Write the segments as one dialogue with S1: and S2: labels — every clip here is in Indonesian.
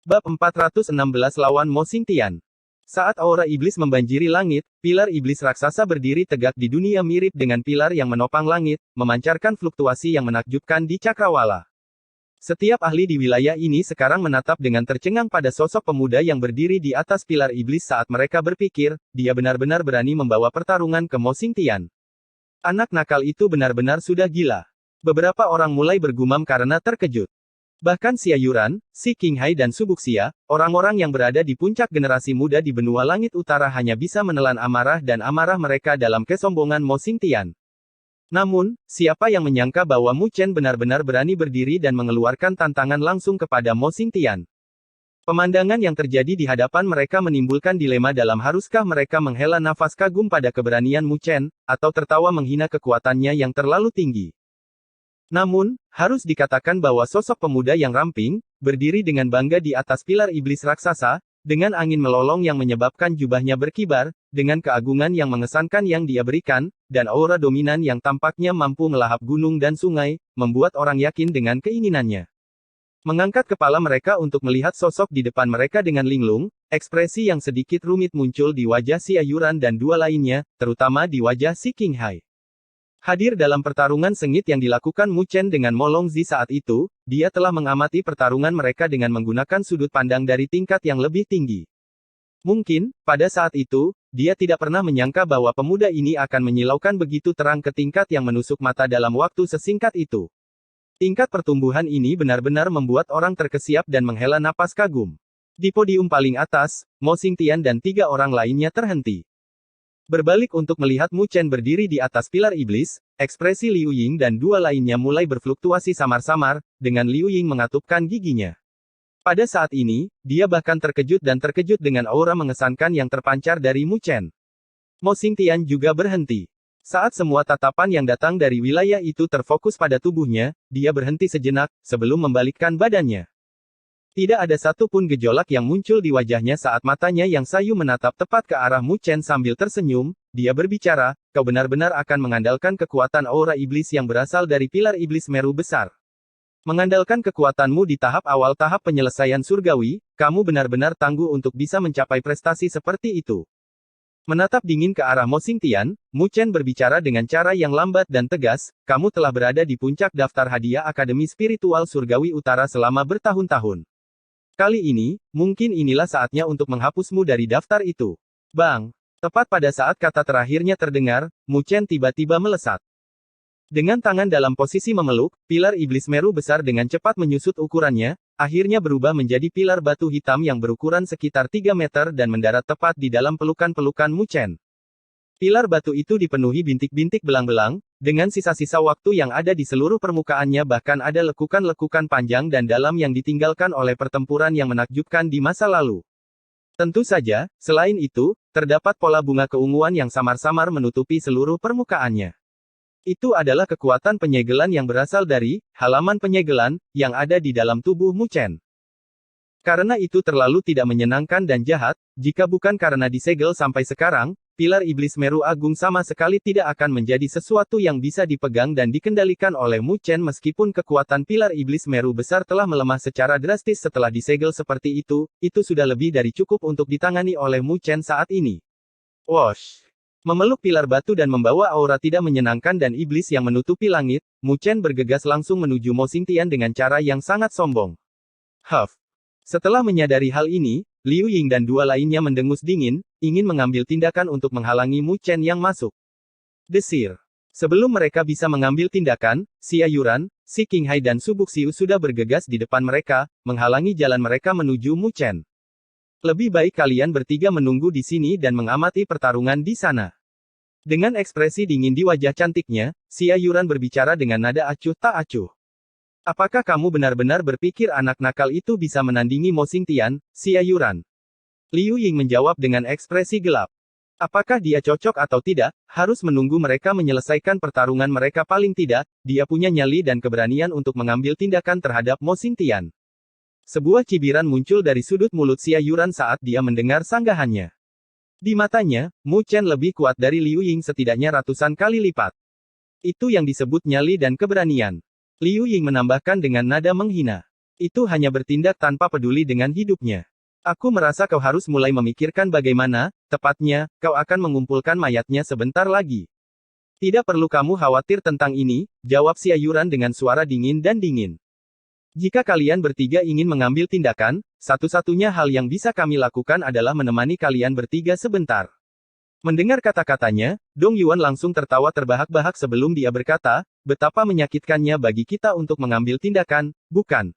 S1: Bab 416 lawan Mo Xingtian. Saat aura iblis membanjiri langit, pilar iblis raksasa berdiri tegak di dunia mirip dengan pilar yang menopang langit, memancarkan fluktuasi yang menakjubkan di cakrawala. Setiap ahli di wilayah ini sekarang menatap dengan tercengang pada sosok pemuda yang berdiri di atas pilar iblis saat mereka berpikir, dia benar-benar berani membawa pertarungan ke Mo Xingtian. Anak nakal itu benar-benar sudah gila. Beberapa orang mulai bergumam karena terkejut. Bahkan Xia Yuran, Si Qinghai dan Su Buxia, orang-orang yang berada di puncak generasi muda di benua langit utara hanya bisa menelan amarah dan amarah mereka dalam kesombongan Mo Xingtian. Namun, siapa yang menyangka bahwa Mu Chen benar-benar berani berdiri dan mengeluarkan tantangan langsung kepada Mo Xingtian. Pemandangan yang terjadi di hadapan mereka menimbulkan dilema dalam haruskah mereka menghela nafas kagum pada keberanian Mu Chen, atau tertawa menghina kekuatannya yang terlalu tinggi. Namun, harus dikatakan bahwa sosok pemuda yang ramping, berdiri dengan bangga di atas pilar iblis raksasa, dengan angin melolong yang menyebabkan jubahnya berkibar, dengan keagungan yang mengesankan yang dia berikan, dan aura dominan yang tampaknya mampu melahap gunung dan sungai, membuat orang yakin dengan keinginannya. Mengangkat kepala mereka untuk melihat sosok di depan mereka dengan linglung, ekspresi yang sedikit rumit muncul di wajah Xia Yuran dan dua lainnya, terutama di wajah Si Qinghai. Hadir dalam pertarungan sengit yang dilakukan Mu Chen dengan Mo Longzi saat itu, dia telah mengamati pertarungan mereka dengan menggunakan sudut pandang dari tingkat yang lebih tinggi. Mungkin, pada saat itu, dia tidak pernah menyangka bahwa pemuda ini akan menyilaukan begitu terang ke tingkat yang menusuk mata dalam waktu sesingkat itu. Tingkat pertumbuhan ini benar-benar membuat orang terkesiap dan menghela napas kagum. Di podium paling atas, Mo Xingtian dan tiga orang lainnya terhenti. Berbalik untuk melihat Mu Chen berdiri di atas pilar iblis, ekspresi Liu Ying dan dua lainnya mulai berfluktuasi samar-samar, dengan Liu Ying mengatupkan giginya. Pada saat ini, dia bahkan terkejut dengan aura mengesankan yang terpancar dari Mu Chen. Mo Xingtian juga berhenti. Saat semua tatapan yang datang dari wilayah itu terfokus pada tubuhnya, dia berhenti sejenak, sebelum membalikkan badannya. Tidak ada satupun gejolak yang muncul di wajahnya saat matanya yang sayu menatap tepat ke arah Mu Chen sambil tersenyum, dia berbicara, kau benar-benar akan mengandalkan kekuatan aura iblis yang berasal dari pilar iblis Meru besar. Mengandalkan kekuatanmu di tahap awal tahap penyelesaian surgawi, kamu benar-benar tangguh untuk bisa mencapai prestasi seperti itu. Menatap dingin ke arah Mo Xingtian, Mu Chen berbicara dengan cara yang lambat dan tegas, kamu telah berada di puncak daftar hadiah Akademi Spiritual Surgawi Utara selama bertahun-tahun. Kali ini, mungkin inilah saatnya untuk menghapusmu dari daftar itu. Bang! Tepat pada saat kata terakhirnya terdengar, Mu Chen tiba-tiba melesat. Dengan tangan dalam posisi memeluk, pilar iblis Meru besar dengan cepat menyusut ukurannya, akhirnya berubah menjadi pilar batu hitam yang berukuran sekitar 3 meter dan mendarat tepat di dalam pelukan-pelukan Mu Chen. Pilar batu itu dipenuhi bintik-bintik belang-belang, dengan sisa-sisa waktu yang ada di seluruh permukaannya bahkan ada lekukan-lekukan panjang dan dalam yang ditinggalkan oleh pertempuran yang menakjubkan di masa lalu. Tentu saja, selain itu, terdapat pola bunga keunguan yang samar-samar menutupi seluruh permukaannya. Itu adalah kekuatan penyegelan yang berasal dari halaman penyegelan yang ada di dalam tubuh Mu Chen. Karena itu terlalu tidak menyenangkan dan jahat, jika bukan karena disegel sampai sekarang, pilar iblis Meru Agung sama sekali tidak akan menjadi sesuatu yang bisa dipegang dan dikendalikan oleh Mu Chen meskipun kekuatan pilar iblis Meru besar telah melemah secara drastis setelah disegel seperti itu sudah lebih dari cukup untuk ditangani oleh Mu Chen saat ini. Wosh! Memeluk pilar batu dan membawa aura tidak menyenangkan dan iblis yang menutupi langit, Mu Chen bergegas langsung menuju Mo Xingtian dengan cara yang sangat sombong. Huff! Setelah menyadari hal ini, Liu Ying dan dua lainnya mendengus dingin, ingin mengambil tindakan untuk menghalangi Mu Chen yang masuk. Desir. Sebelum mereka bisa mengambil tindakan, Xia Yuran, Si Qinghai dan Su Buxiu sudah bergegas di depan mereka, menghalangi jalan mereka menuju Mu Chen. Lebih baik kalian bertiga menunggu di sini dan mengamati pertarungan di sana. Dengan ekspresi dingin di wajah cantiknya, Xia Yuran berbicara dengan nada acuh tak acuh. Apakah kamu benar-benar berpikir anak nakal itu bisa menandingi Mo Xingtian, Xia Yuran? Liu Ying menjawab dengan ekspresi gelap. Apakah dia cocok atau tidak, harus menunggu mereka menyelesaikan pertarungan mereka paling tidak, dia punya nyali dan keberanian untuk mengambil tindakan terhadap Mo Xingtian. Sebuah cibiran muncul dari sudut mulut Xia Yuran saat dia mendengar sanggahannya. Di matanya, Mu Chen lebih kuat dari Liu Ying setidaknya ratusan kali lipat. Itu yang disebut nyali dan keberanian. Liu Ying menambahkan dengan nada menghina. Itu hanya bertindak tanpa peduli dengan hidupnya. Aku merasa kau harus mulai memikirkan bagaimana, tepatnya, kau akan mengumpulkan mayatnya sebentar lagi. Tidak perlu kamu khawatir tentang ini, jawab Xia Yuran dengan suara dingin dan dingin. Jika kalian bertiga ingin mengambil tindakan, satu-satunya hal yang bisa kami lakukan adalah menemani kalian bertiga sebentar. Mendengar kata-katanya, Dong Yuan langsung tertawa terbahak-bahak sebelum dia berkata, betapa menyakitkannya bagi kita untuk mengambil tindakan, bukan?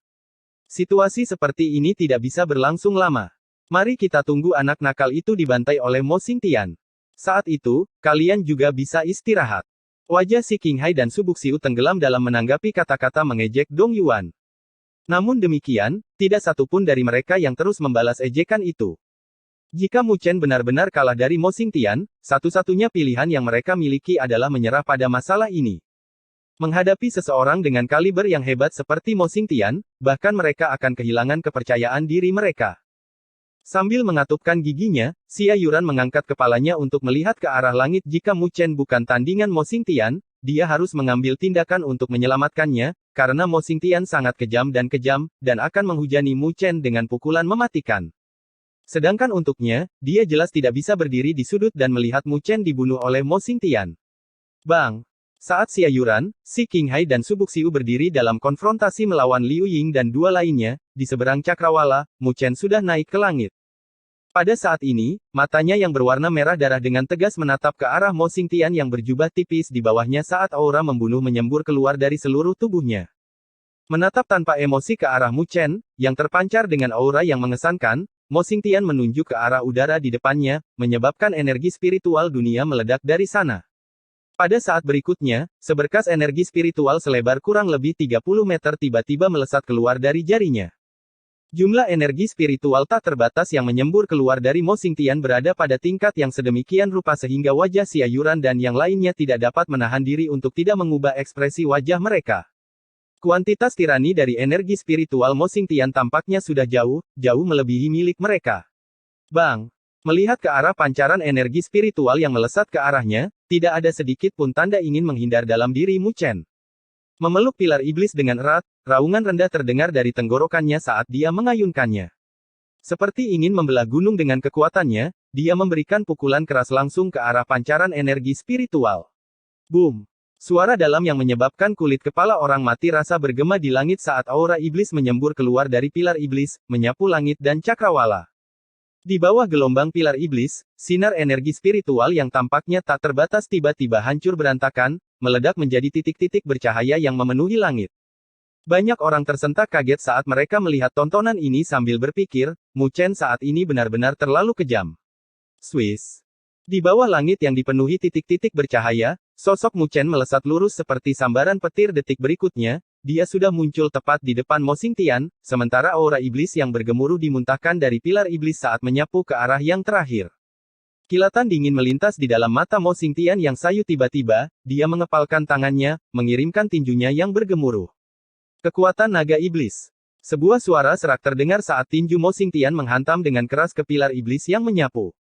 S1: Situasi seperti ini tidak bisa berlangsung lama. Mari kita tunggu anak nakal itu dibantai oleh Mo Xingtian. Saat itu, kalian juga bisa istirahat. Wajah si Qinghai dan Su Buxiu tenggelam dalam menanggapi kata-kata mengejek Dong Yuan. Namun demikian, tidak satupun dari mereka yang terus membalas ejekan itu. Jika Mu Chen benar-benar kalah dari Mo Xingtian, satu-satunya pilihan yang mereka miliki adalah menyerah pada masalah ini. Menghadapi seseorang dengan kaliber yang hebat seperti Mo Xingtian, bahkan mereka akan kehilangan kepercayaan diri mereka. Sambil mengatupkan giginya, Xia Yuran mengangkat kepalanya untuk melihat ke arah langit. Jika Mu Chen bukan tandingan Mo Xingtian, dia harus mengambil tindakan untuk menyelamatkannya, karena Mo Xingtian sangat kejam, dan akan menghujani Mu Chen dengan pukulan mematikan. Sedangkan untuknya, dia jelas tidak bisa berdiri di sudut dan melihat Mu Chen dibunuh oleh Mo Xingtian. Bang! Saat Xia Yuran, si Qinghai dan Su Buxiu berdiri dalam konfrontasi melawan Liu Ying dan dua lainnya, di seberang cakrawala, Mu Chen sudah naik ke langit. Pada saat ini, matanya yang berwarna merah darah dengan tegas menatap ke arah Mo Xingtian yang berjubah tipis di bawahnya saat aura membunuh menyembur keluar dari seluruh tubuhnya. Menatap tanpa emosi ke arah Mu Chen, yang terpancar dengan aura yang mengesankan, Mo Xingtian menunjuk ke arah udara di depannya, menyebabkan energi spiritual dunia meledak dari sana. Pada saat berikutnya, seberkas energi spiritual selebar kurang lebih 30 meter tiba-tiba melesat keluar dari jarinya. Jumlah energi spiritual tak terbatas yang menyembur keluar dari Mo Xingtian berada pada tingkat yang sedemikian rupa sehingga wajah Xia Yuran dan yang lainnya tidak dapat menahan diri untuk tidak mengubah ekspresi wajah mereka. Kuantitas tirani dari energi spiritual Mo Xingtian tampaknya sudah jauh melebihi milik mereka. Bang! Melihat ke arah pancaran energi spiritual yang melesat ke arahnya, tidak ada sedikit pun tanda ingin menghindar dalam diri Mu Chen. Memeluk pilar iblis dengan erat, raungan rendah terdengar dari tenggorokannya saat dia mengayunkannya. Seperti ingin membelah gunung dengan kekuatannya, dia memberikan pukulan keras langsung ke arah pancaran energi spiritual. Boom! Suara dalam yang menyebabkan kulit kepala orang mati rasa bergema di langit saat aura iblis menyembur keluar dari pilar iblis, menyapu langit dan cakrawala. Di bawah gelombang pilar iblis, sinar energi spiritual yang tampaknya tak terbatas tiba-tiba hancur berantakan, meledak menjadi titik-titik bercahaya yang memenuhi langit. Banyak orang tersentak kaget saat mereka melihat tontonan ini sambil berpikir, Mu Chen saat ini benar-benar terlalu kejam. Swiss. Di bawah langit yang dipenuhi titik-titik bercahaya, sosok Mu Chen melesat lurus seperti sambaran petir. Detik berikutnya, dia sudah muncul tepat di depan Mo Xingtian, sementara aura iblis yang bergemuruh dimuntahkan dari pilar iblis saat menyapu ke arah yang terakhir. Kilatan dingin melintas di dalam mata Mo Xingtian yang sayu. Tiba-tiba, dia mengepalkan tangannya, mengirimkan tinjunya yang bergemuruh. Kekuatan naga iblis. Sebuah suara serak terdengar saat tinju Mo Xingtian menghantam dengan keras ke pilar iblis yang menyapu.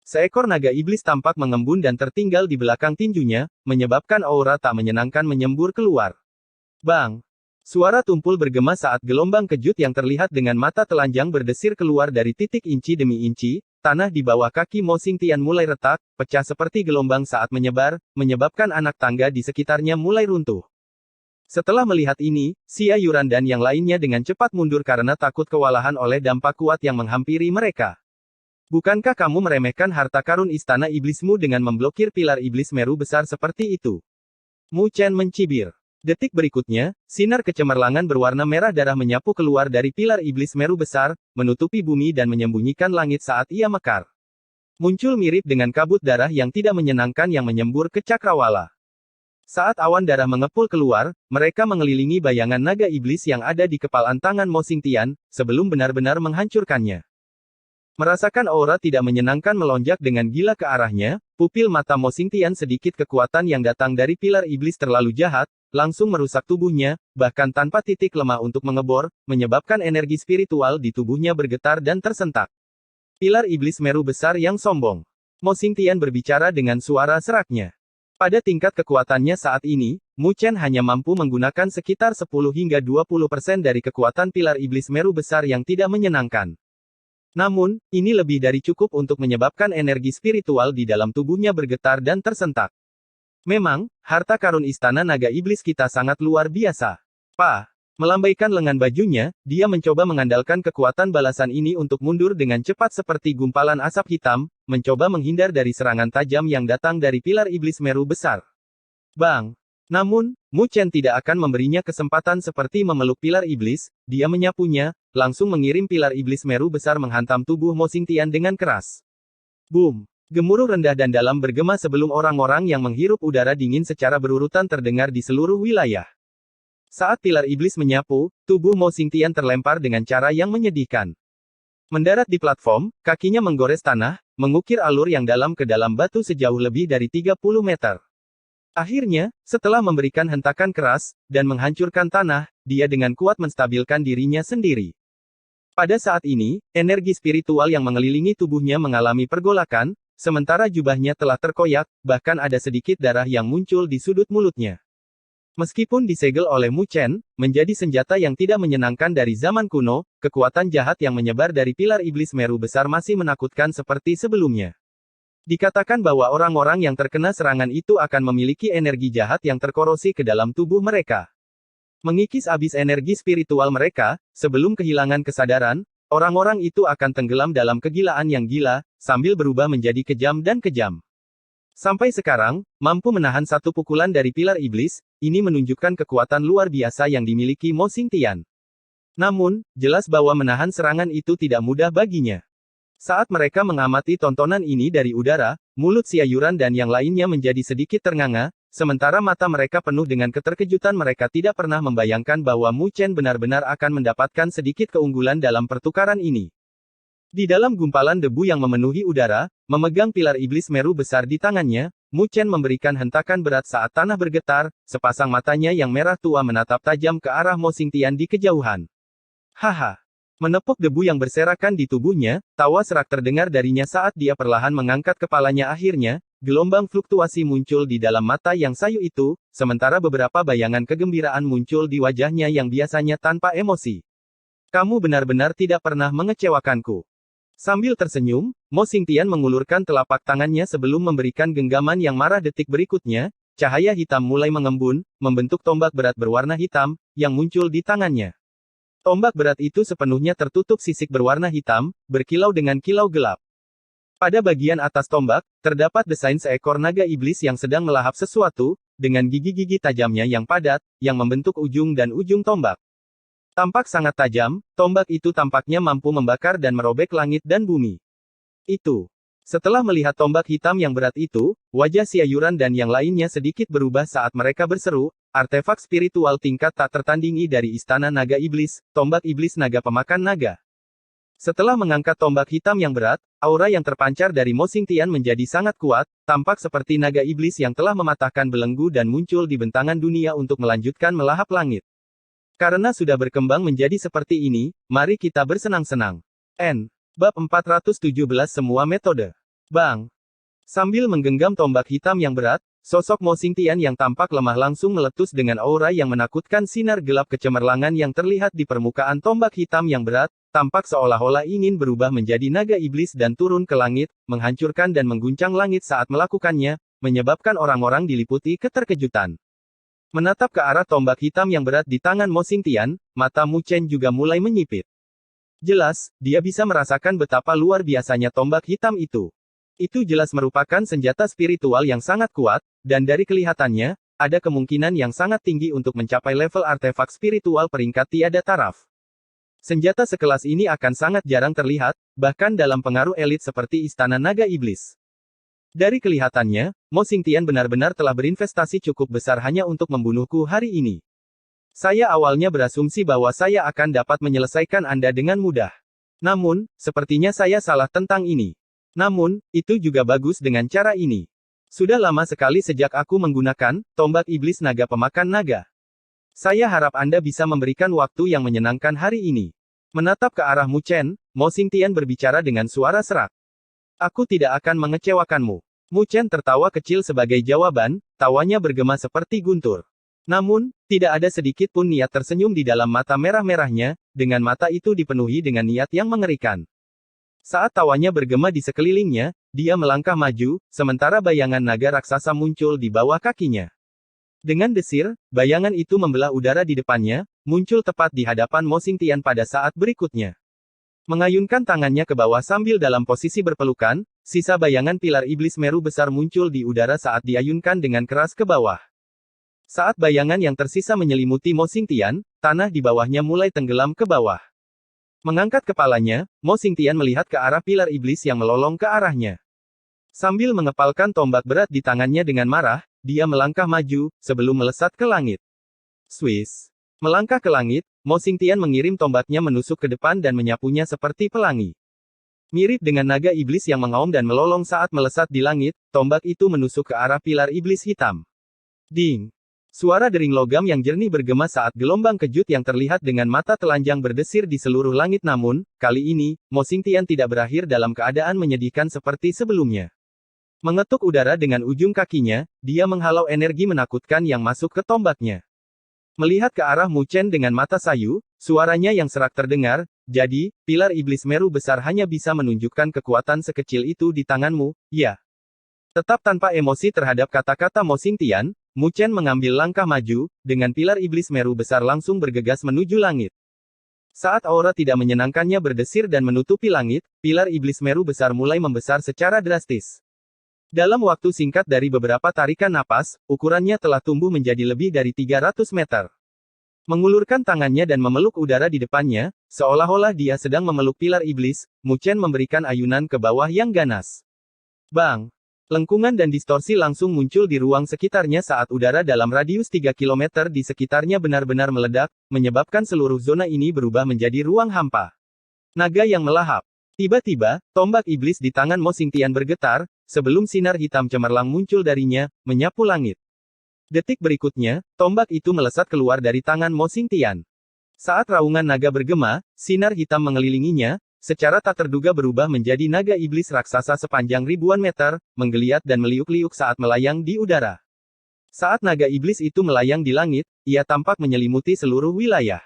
S1: Seekor naga iblis tampak mengembun dan tertinggal di belakang tinjunya, menyebabkan aura tak menyenangkan menyembur keluar. Bang! Suara tumpul bergema saat gelombang kejut yang terlihat dengan mata telanjang berdesir keluar dari titik inci demi inci, tanah di bawah kaki Mo Xingtian mulai retak, pecah seperti gelombang saat menyebar, menyebabkan anak tangga di sekitarnya mulai runtuh. Setelah melihat ini, Xia Yuran dan yang lainnya dengan cepat mundur karena takut kewalahan oleh dampak kuat yang menghampiri mereka. Bukankah kamu meremehkan harta karun istana iblismu dengan memblokir pilar iblis Meru besar seperti itu? Mu Chen mencibir. Detik berikutnya, sinar kecemerlangan berwarna merah darah menyapu keluar dari pilar iblis Meru besar, menutupi bumi dan menyembunyikan langit saat ia mekar. Muncul mirip dengan kabut darah yang tidak menyenangkan yang menyembur ke cakrawala. Saat awan darah mengepul keluar, mereka mengelilingi bayangan naga iblis yang ada di kepalan tangan Mo Xingtian, sebelum benar-benar menghancurkannya. Merasakan aura tidak menyenangkan melonjak dengan gila ke arahnya, pupil mata Mo Xingtian sedikit kekuatan yang datang dari pilar iblis terlalu jahat, langsung merusak tubuhnya, bahkan tanpa titik lemah untuk mengebor, menyebabkan energi spiritual di tubuhnya bergetar dan tersentak. Pilar iblis Meru besar yang sombong. Mo Xingtian berbicara dengan suara seraknya. Pada tingkat kekuatannya saat ini, Mu Chen hanya mampu menggunakan sekitar 10 hingga 20% dari kekuatan pilar iblis Meru besar yang tidak menyenangkan. Namun, ini lebih dari cukup untuk menyebabkan energi spiritual di dalam tubuhnya bergetar dan tersentak. Memang, harta karun istana naga iblis kita sangat luar biasa. Melambaikan lengan bajunya, dia mencoba mengandalkan kekuatan balasan ini untuk mundur dengan cepat seperti gumpalan asap hitam, mencoba menghindar dari serangan tajam yang datang dari pilar iblis Meru besar. Bang! Namun, Mu Chen tidak akan memberinya kesempatan seperti memeluk pilar iblis, dia menyapunya, langsung mengirim pilar iblis Meru besar menghantam tubuh Mo Xingtian dengan keras. Boom! Gemuruh rendah dan dalam bergema sebelum orang-orang yang menghirup udara dingin secara berurutan terdengar di seluruh wilayah. Saat pilar iblis menyapu, tubuh Mo Xingtian terlempar dengan cara yang menyedihkan. Mendarat di platform, kakinya menggores tanah, mengukir alur yang dalam ke dalam batu sejauh lebih dari 30 meter. Akhirnya, setelah memberikan hentakan keras, dan menghancurkan tanah, dia dengan kuat menstabilkan dirinya sendiri. Pada saat ini, energi spiritual yang mengelilingi tubuhnya mengalami pergolakan, sementara jubahnya telah terkoyak, bahkan ada sedikit darah yang muncul di sudut mulutnya. Meskipun disegel oleh Mu Chen, menjadi senjata yang tidak menyenangkan dari zaman kuno, kekuatan jahat yang menyebar dari pilar iblis Meru besar masih menakutkan seperti sebelumnya. Dikatakan bahwa orang-orang yang terkena serangan itu akan memiliki energi jahat yang terkorosi ke dalam tubuh mereka. Mengikis habis energi spiritual mereka, sebelum kehilangan kesadaran, orang-orang itu akan tenggelam dalam kegilaan yang gila, sambil berubah menjadi kejam dan kejam. Sampai sekarang, mampu menahan satu pukulan dari pilar iblis, ini menunjukkan kekuatan luar biasa yang dimiliki Mo Xingtian. Namun, jelas bahwa menahan serangan itu tidak mudah baginya. Saat mereka mengamati tontonan ini dari udara, mulut Xia Yuran dan yang lainnya menjadi sedikit ternganga, sementara mata mereka penuh dengan keterkejutan. Mereka tidak pernah membayangkan bahwa Mu Chen benar-benar akan mendapatkan sedikit keunggulan dalam pertukaran ini. Di dalam gumpalan debu yang memenuhi udara, memegang pilar iblis Meru besar di tangannya, Mu Chen memberikan hentakan berat saat tanah bergetar, sepasang matanya yang merah tua menatap tajam ke arah Mo Xingtian di kejauhan. Haha! Menepuk debu yang berserakan di tubuhnya, tawa serak terdengar darinya saat dia perlahan mengangkat kepalanya. Akhirnya, gelombang fluktuasi muncul di dalam mata yang sayu itu, sementara beberapa bayangan kegembiraan muncul di wajahnya yang biasanya tanpa emosi. Kamu benar-benar tidak pernah mengecewakanku. Sambil tersenyum, Mo Xingtian mengulurkan telapak tangannya sebelum memberikan genggaman yang marah. Detik berikutnya, cahaya hitam mulai mengembun, membentuk tombak berat berwarna hitam, yang muncul di tangannya. Tombak berat itu sepenuhnya tertutup sisik berwarna hitam, berkilau dengan kilau gelap. Pada bagian atas tombak, terdapat desain seekor naga iblis yang sedang melahap sesuatu, dengan gigi-gigi tajamnya yang padat, yang membentuk ujung dan ujung tombak. Tampak sangat tajam, tombak itu tampaknya mampu membakar dan merobek langit dan bumi. Setelah melihat tombak hitam yang berat itu, wajah Xia Yuran dan yang lainnya sedikit berubah saat mereka berseru, artefak spiritual tingkat tak tertandingi dari Istana Naga Iblis, tombak iblis naga pemakan naga. Setelah mengangkat tombak hitam yang berat, aura yang terpancar dari Mo Xingtian menjadi sangat kuat, tampak seperti naga iblis yang telah mematahkan belenggu dan muncul di bentangan dunia untuk melanjutkan melahap langit. Karena sudah berkembang menjadi seperti ini, mari kita bersenang-senang. Bab 417 Semua Metode. Bang! Sambil menggenggam tombak hitam yang berat, sosok Mo Xingtian yang tampak lemah langsung meletus dengan aura yang menakutkan. Sinar gelap kecemerlangan yang terlihat di permukaan tombak hitam yang berat, tampak seolah-olah ingin berubah menjadi naga iblis dan turun ke langit, menghancurkan dan mengguncang langit saat melakukannya, menyebabkan orang-orang diliputi keterkejutan. Menatap ke arah tombak hitam yang berat di tangan Mo Xingtian, mata Mu Chen juga mulai menyipit. Jelas, dia bisa merasakan betapa luar biasanya tombak hitam itu. Itu jelas merupakan senjata spiritual yang sangat kuat, dan dari kelihatannya, ada kemungkinan yang sangat tinggi untuk mencapai level artefak spiritual peringkat tiada taraf. Senjata sekelas ini akan sangat jarang terlihat, bahkan dalam pengaruh elit seperti Istana Naga Iblis. Dari kelihatannya, Mo Xingtian benar-benar telah berinvestasi cukup besar hanya untuk membunuhku hari ini. Saya awalnya berasumsi bahwa saya akan dapat menyelesaikan Anda dengan mudah. Namun, sepertinya saya salah tentang ini. Namun, itu juga bagus dengan cara ini. Sudah lama sekali sejak aku menggunakan tombak iblis naga pemakan naga. Saya harap Anda bisa memberikan waktu yang menyenangkan hari ini. Menatap ke arah Mu Chen, Mo Xingtian berbicara dengan suara serak. Aku tidak akan mengecewakanmu. Mu Chen tertawa kecil sebagai jawaban, tawanya bergema seperti guntur. Namun, tidak ada sedikit pun niat tersenyum di dalam mata merah-merahnya, dengan mata itu dipenuhi dengan niat yang mengerikan. Saat tawanya bergema di sekelilingnya, dia melangkah maju, sementara bayangan naga raksasa muncul di bawah kakinya. Dengan desir, bayangan itu membelah udara di depannya, muncul tepat di hadapan Mo Xingtian pada saat berikutnya. Mengayunkan tangannya ke bawah sambil dalam posisi berpelukan, sisa bayangan pilar iblis Meru besar muncul di udara saat diayunkan dengan keras ke bawah. Saat bayangan yang tersisa menyelimuti Mo Xingtian, tanah di bawahnya mulai tenggelam ke bawah. Mengangkat kepalanya, Mo Xingtian melihat ke arah pilar iblis yang melolong ke arahnya. Sambil mengepalkan tombak berat di tangannya dengan marah, dia melangkah maju, sebelum melesat ke langit. Swiss. Melangkah ke langit, Mo Xingtian mengirim tombaknya menusuk ke depan dan menyapunya seperti pelangi. Mirip dengan naga iblis yang mengaum dan melolong saat melesat di langit, tombak itu menusuk ke arah pilar iblis hitam. Ding! Suara dering logam yang jernih bergema saat gelombang kejut yang terlihat dengan mata telanjang berdesir di seluruh langit namun, kali ini, Mo Xingtian tidak berakhir dalam keadaan menyedihkan seperti sebelumnya. Mengetuk udara dengan ujung kakinya, dia menghalau energi menakutkan yang masuk ke tombaknya. Melihat ke arah Mu Chen dengan mata sayu, suaranya yang serak terdengar, jadi, pilar iblis Meru besar hanya bisa menunjukkan kekuatan sekecil itu di tanganmu, ya. Tetap tanpa emosi terhadap kata-kata Mo Xingtian, Mu Chen mengambil langkah maju, dengan pilar iblis Meru besar langsung bergegas menuju langit. Saat aura tidak menyenangkannya berdesir dan menutupi langit, pilar iblis Meru besar mulai membesar secara drastis. Dalam waktu singkat dari beberapa tarikan napas, ukurannya telah tumbuh menjadi lebih dari 300 meter. Mengulurkan tangannya dan memeluk udara di depannya, seolah-olah dia sedang memeluk pilar iblis, Mu Chen memberikan ayunan ke bawah yang ganas. Bang! Lengkungan dan distorsi langsung muncul di ruang sekitarnya saat udara dalam radius 3 km di sekitarnya benar-benar meledak, menyebabkan seluruh zona ini berubah menjadi ruang hampa. Naga yang melahap. Tiba-tiba, tombak iblis di tangan Mo Xingtian bergetar, sebelum sinar hitam cemerlang muncul darinya, menyapu langit. Detik berikutnya, tombak itu melesat keluar dari tangan Mo Xingtian. Saat raungan naga bergema, sinar hitam mengelilinginya, secara tak terduga berubah menjadi naga iblis raksasa sepanjang ribuan meter, menggeliat dan meliuk-liuk saat melayang di udara. Saat naga iblis itu melayang di langit, ia tampak menyelimuti seluruh wilayah.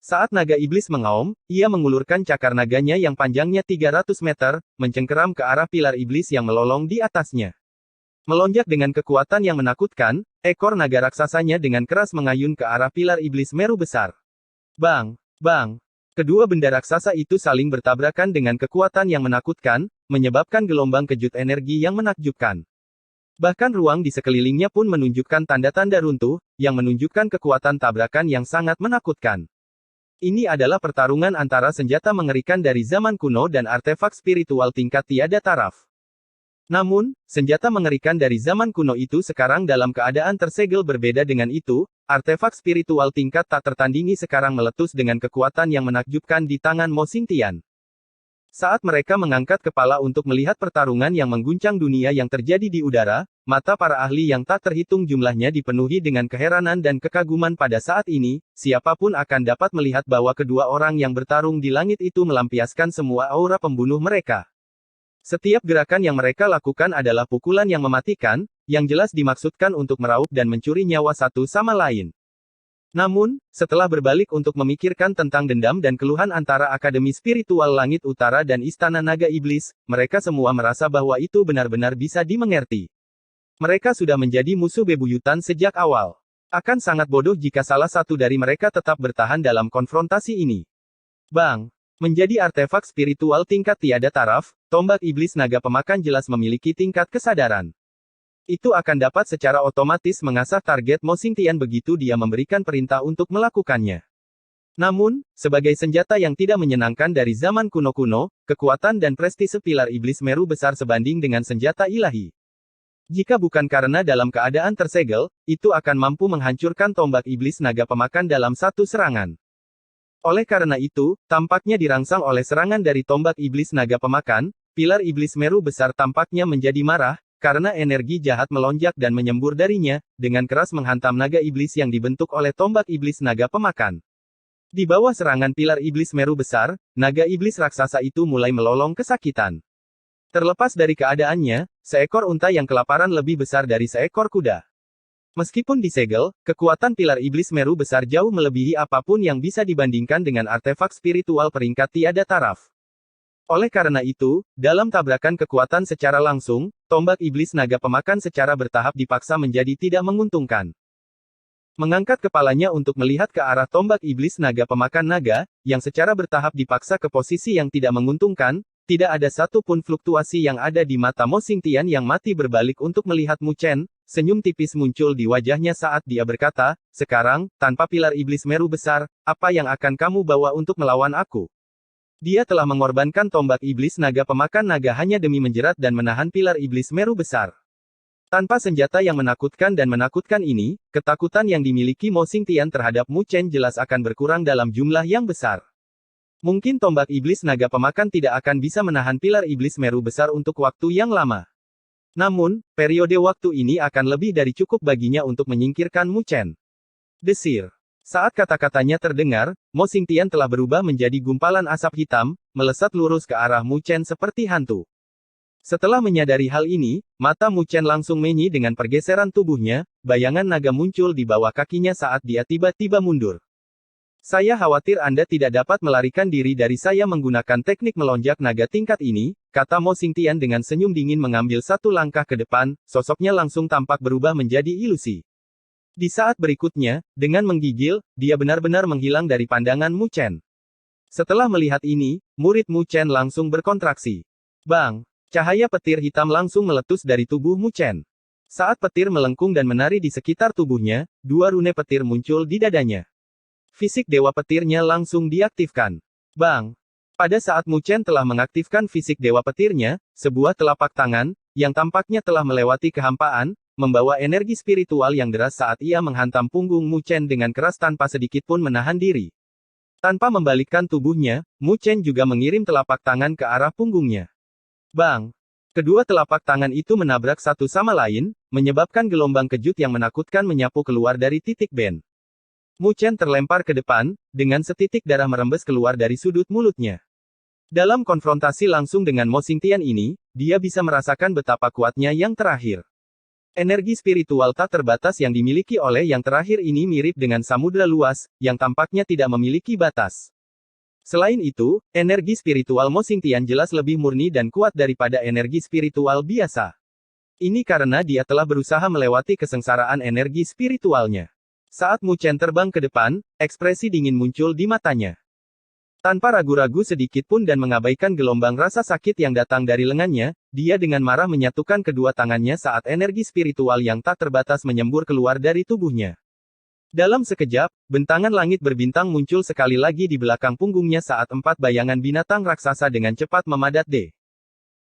S1: Saat naga iblis mengaum, ia mengulurkan cakar naganya yang panjangnya 300 meter, mencengkeram ke arah pilar iblis yang melolong di atasnya. Melonjak dengan kekuatan yang menakutkan, ekor naga raksasanya dengan keras mengayun ke arah pilar iblis Meru besar. Bang! Bang! Kedua benda raksasa itu saling bertabrakan dengan kekuatan yang menakutkan, menyebabkan gelombang kejut energi yang menakjubkan. Bahkan ruang di sekelilingnya pun menunjukkan tanda-tanda runtuh, yang menunjukkan kekuatan tabrakan yang sangat menakutkan. Ini adalah pertarungan antara senjata mengerikan dari zaman kuno dan artefak spiritual tingkat tiada taraf. Namun, senjata mengerikan dari zaman kuno itu sekarang dalam keadaan tersegel berbeda dengan itu, artefak spiritual tingkat tak tertandingi sekarang meletus dengan kekuatan yang menakjubkan di tangan Mo Xingtian. Saat mereka mengangkat kepala untuk melihat pertarungan yang mengguncang dunia yang terjadi di udara, mata para ahli yang tak terhitung jumlahnya dipenuhi dengan keheranan dan kekaguman pada saat ini, siapapun akan dapat melihat bahwa kedua orang yang bertarung di langit itu melampiaskan semua aura pembunuh mereka. Setiap gerakan yang mereka lakukan adalah pukulan yang mematikan, yang jelas dimaksudkan untuk meraup dan mencuri nyawa satu sama lain. Namun, setelah berbalik untuk memikirkan tentang dendam dan keluhan antara Akademi Spiritual Langit Utara dan Istana Naga Iblis, mereka semua merasa bahwa itu benar-benar bisa dimengerti. Mereka sudah menjadi musuh bebuyutan sejak awal. Akan sangat bodoh jika salah satu dari mereka tetap bertahan dalam konfrontasi ini. Bang! Menjadi artefak spiritual tingkat tiada taraf, tombak iblis naga pemakan jelas memiliki tingkat kesadaran. Itu akan dapat secara otomatis mengasah target Mo Xingtian begitu dia memberikan perintah untuk melakukannya. Namun, sebagai senjata yang tidak menyenangkan dari zaman kuno-kuno, kekuatan dan prestise pilar iblis Meru besar sebanding dengan senjata ilahi. Jika bukan karena dalam keadaan tersegel, itu akan mampu menghancurkan tombak iblis naga pemakan dalam satu serangan. Oleh karena itu, tampaknya dirangsang oleh serangan dari tombak iblis naga pemakan, pilar iblis Meru besar tampaknya menjadi marah, karena energi jahat melonjak dan menyembur darinya, dengan keras menghantam naga iblis yang dibentuk oleh tombak iblis naga pemakan. Di bawah serangan pilar iblis Meru besar, naga iblis raksasa itu mulai melolong kesakitan. Terlepas dari keadaannya, seekor unta yang kelaparan lebih besar dari seekor kuda. Meskipun disegel, kekuatan pilar iblis Meru besar jauh melebihi apapun yang bisa dibandingkan dengan artefak spiritual peringkat tiada taraf. Oleh karena itu, dalam tabrakan kekuatan secara langsung, tombak iblis naga pemakan secara bertahap dipaksa menjadi tidak menguntungkan. Mengangkat kepalanya untuk melihat ke arah tombak iblis naga pemakan naga, yang secara bertahap dipaksa ke posisi yang tidak menguntungkan, tidak ada satu pun fluktuasi yang ada di mata Mo Xingtian yang mati berbalik untuk melihat Mu Chen. Senyum tipis muncul di wajahnya saat dia berkata, "Sekarang, tanpa pilar iblis Meru besar, apa yang akan kamu bawa untuk melawan aku?" Dia telah mengorbankan tombak iblis naga pemakan naga hanya demi menjerat dan menahan pilar iblis Meru besar. Tanpa senjata yang menakutkan dan menakutkan ini, ketakutan yang dimiliki Mo Xingtian terhadap Mu Chen jelas akan berkurang dalam jumlah yang besar. Mungkin tombak iblis naga pemakan tidak akan bisa menahan pilar iblis Meru besar untuk waktu yang lama. Namun, periode waktu ini akan lebih dari cukup baginya untuk menyingkirkan Mu Chen. Desir. Saat kata-katanya terdengar, Mo Xingtian telah berubah menjadi gumpalan asap hitam, melesat lurus ke arah Mu Chen seperti hantu. Setelah menyadari hal ini, mata Mu Chen langsung menyi dengan pergeseran tubuhnya, bayangan naga muncul di bawah kakinya saat dia tiba-tiba mundur. Saya khawatir Anda tidak dapat melarikan diri dari saya menggunakan teknik melonjak naga tingkat ini, kata Mo Xingtian dengan senyum dingin mengambil satu langkah ke depan, sosoknya langsung tampak berubah menjadi ilusi. Di saat berikutnya, dengan menggigil, dia benar-benar menghilang dari pandangan Mu Chen. Setelah melihat ini, murid Mu Chen langsung berkontraksi. Bang! Cahaya petir hitam langsung meletus dari tubuh Mu Chen. Saat petir melengkung dan menari di sekitar tubuhnya, dua rune petir muncul di dadanya. Fisik dewa petirnya langsung diaktifkan. Bang! Pada saat Mu Chen telah mengaktifkan fisik dewa petirnya, sebuah telapak tangan, yang tampaknya telah melewati kehampaan, membawa energi spiritual yang deras saat ia menghantam punggung Mu Chen dengan keras tanpa sedikit pun menahan diri. Tanpa membalikkan tubuhnya, Mu Chen juga mengirim telapak tangan ke arah punggungnya. Bang! Kedua telapak tangan itu menabrak satu sama lain, menyebabkan gelombang kejut yang menakutkan menyapu keluar dari titik Ben. Mu Chen terlempar ke depan, dengan setitik darah merembes keluar dari sudut mulutnya. Dalam konfrontasi langsung dengan Mo Xingtian ini, dia bisa merasakan betapa kuatnya yang terakhir. Energi spiritual tak terbatas yang dimiliki oleh yang terakhir ini mirip dengan samudera luas, yang tampaknya tidak memiliki batas. Selain itu, energi spiritual Mo Xingtian jelas lebih murni dan kuat daripada energi spiritual biasa. Ini karena dia telah berusaha melewati kesengsaraan energi spiritualnya. Saat Mu Chen terbang ke depan, ekspresi dingin muncul di matanya. Tanpa ragu-ragu sedikit pun dan mengabaikan gelombang rasa sakit yang datang dari lengannya, dia dengan marah menyatukan kedua tangannya saat energi spiritual yang tak terbatas menyembur keluar dari tubuhnya. Dalam sekejap, bentangan langit berbintang muncul sekali lagi di belakang punggungnya saat empat bayangan binatang raksasa dengan cepat memadat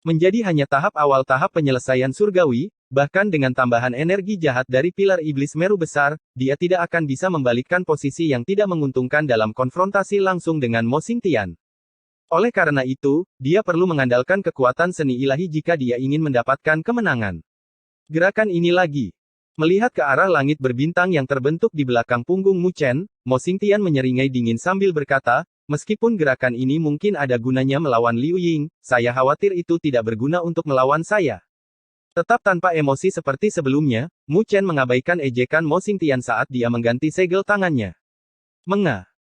S1: menjadi hanya tahap awal tahap penyelesaian surgawi. Bahkan dengan tambahan energi jahat dari pilar iblis Meru besar, dia tidak akan bisa membalikkan posisi yang tidak menguntungkan dalam konfrontasi langsung dengan Mo Xingtian. Oleh karena itu, dia perlu mengandalkan kekuatan seni ilahi jika dia ingin mendapatkan kemenangan. Gerakan ini lagi. Melihat ke arah langit berbintang yang terbentuk di belakang punggung Mu Chen, Mo Xingtian menyeringai dingin sambil berkata, meskipun gerakan ini mungkin ada gunanya melawan Liu Ying, saya khawatir itu tidak berguna untuk melawan saya. Tetap tanpa emosi seperti sebelumnya, Mu Chen mengabaikan ejekan Mo Xingtian saat dia mengganti segel tangannya.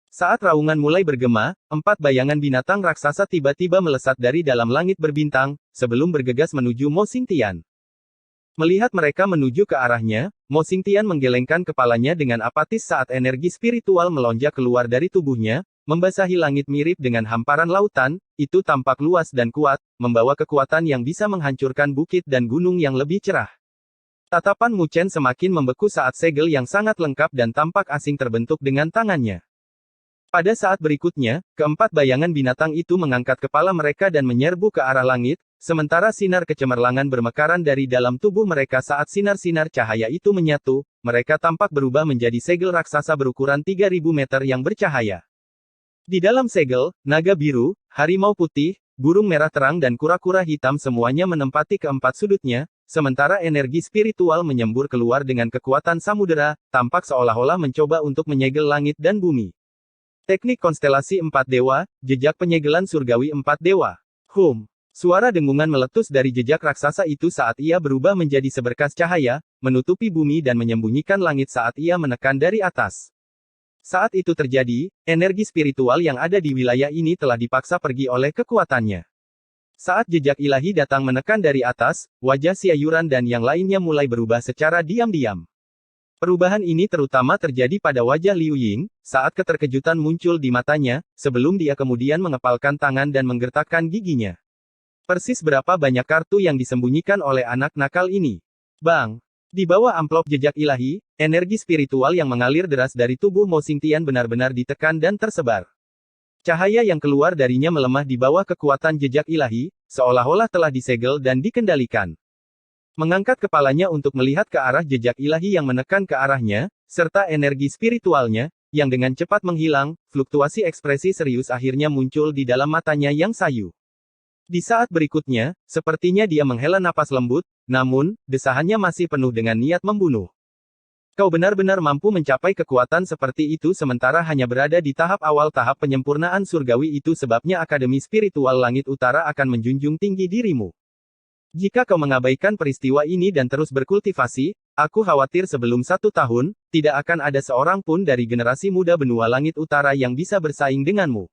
S1: Saat raungan mulai bergema, empat bayangan binatang raksasa tiba-tiba melesat dari dalam langit berbintang, sebelum bergegas menuju Mo Xingtian. Melihat mereka menuju ke arahnya, Mo Xingtian menggelengkan kepalanya dengan apatis saat energi spiritual melonjak keluar dari tubuhnya, membasahi langit mirip dengan hamparan lautan, itu tampak luas dan kuat, membawa kekuatan yang bisa menghancurkan bukit dan gunung yang lebih cerah. Tatapan Mu Chen semakin membeku saat segel yang sangat lengkap dan tampak asing terbentuk dengan tangannya. Pada saat berikutnya, keempat bayangan binatang itu mengangkat kepala mereka dan menyerbu ke arah langit, sementara sinar kecemerlangan bermekaran dari dalam tubuh mereka saat sinar-sinar cahaya itu menyatu, mereka tampak berubah menjadi segel raksasa berukuran 3000 meter yang bercahaya. Di dalam segel, naga biru, harimau putih, burung merah terang dan kura-kura hitam semuanya menempati keempat sudutnya, sementara energi spiritual menyembur keluar dengan kekuatan samudera, tampak seolah-olah mencoba untuk menyegel langit dan bumi. Teknik konstelasi empat dewa, jejak penyegelan surgawi empat dewa. Suara dengungan meletus dari jejak raksasa itu saat ia berubah menjadi seberkas cahaya, menutupi bumi dan menyembunyikan langit saat ia menekan dari atas. Saat itu terjadi, energi spiritual yang ada di wilayah ini telah dipaksa pergi oleh kekuatannya. Saat jejak ilahi datang menekan dari atas, wajah Xia Yuran dan yang lainnya mulai berubah secara diam-diam. Perubahan ini terutama terjadi pada wajah Liu Ying, saat keterkejutan muncul di matanya, sebelum dia kemudian mengepalkan tangan dan menggertakkan giginya. Persis berapa banyak kartu yang disembunyikan oleh anak nakal ini. Bang! Di bawah amplop jejak ilahi, energi spiritual yang mengalir deras dari tubuh Mo Xingtian benar-benar ditekan dan tersebar. Cahaya yang keluar darinya melemah di bawah kekuatan jejak ilahi, seolah-olah telah disegel dan dikendalikan. Mengangkat kepalanya untuk melihat ke arah jejak ilahi yang menekan ke arahnya, serta energi spiritualnya, yang dengan cepat menghilang, fluktuasi ekspresi serius akhirnya muncul di dalam matanya yang sayu. Di saat berikutnya, sepertinya dia menghela napas lembut, namun, desahannya masih penuh dengan niat membunuh. Kau benar-benar mampu mencapai kekuatan seperti itu sementara hanya berada di tahap awal tahap penyempurnaan surgawi itu sebabnya Akademi Spiritual Langit Utara akan menjunjung tinggi dirimu. Jika kau mengabaikan peristiwa ini dan terus berkultivasi, aku khawatir sebelum 1 tahun, tidak akan ada seorang pun dari generasi muda benua Langit Utara yang bisa bersaing denganmu.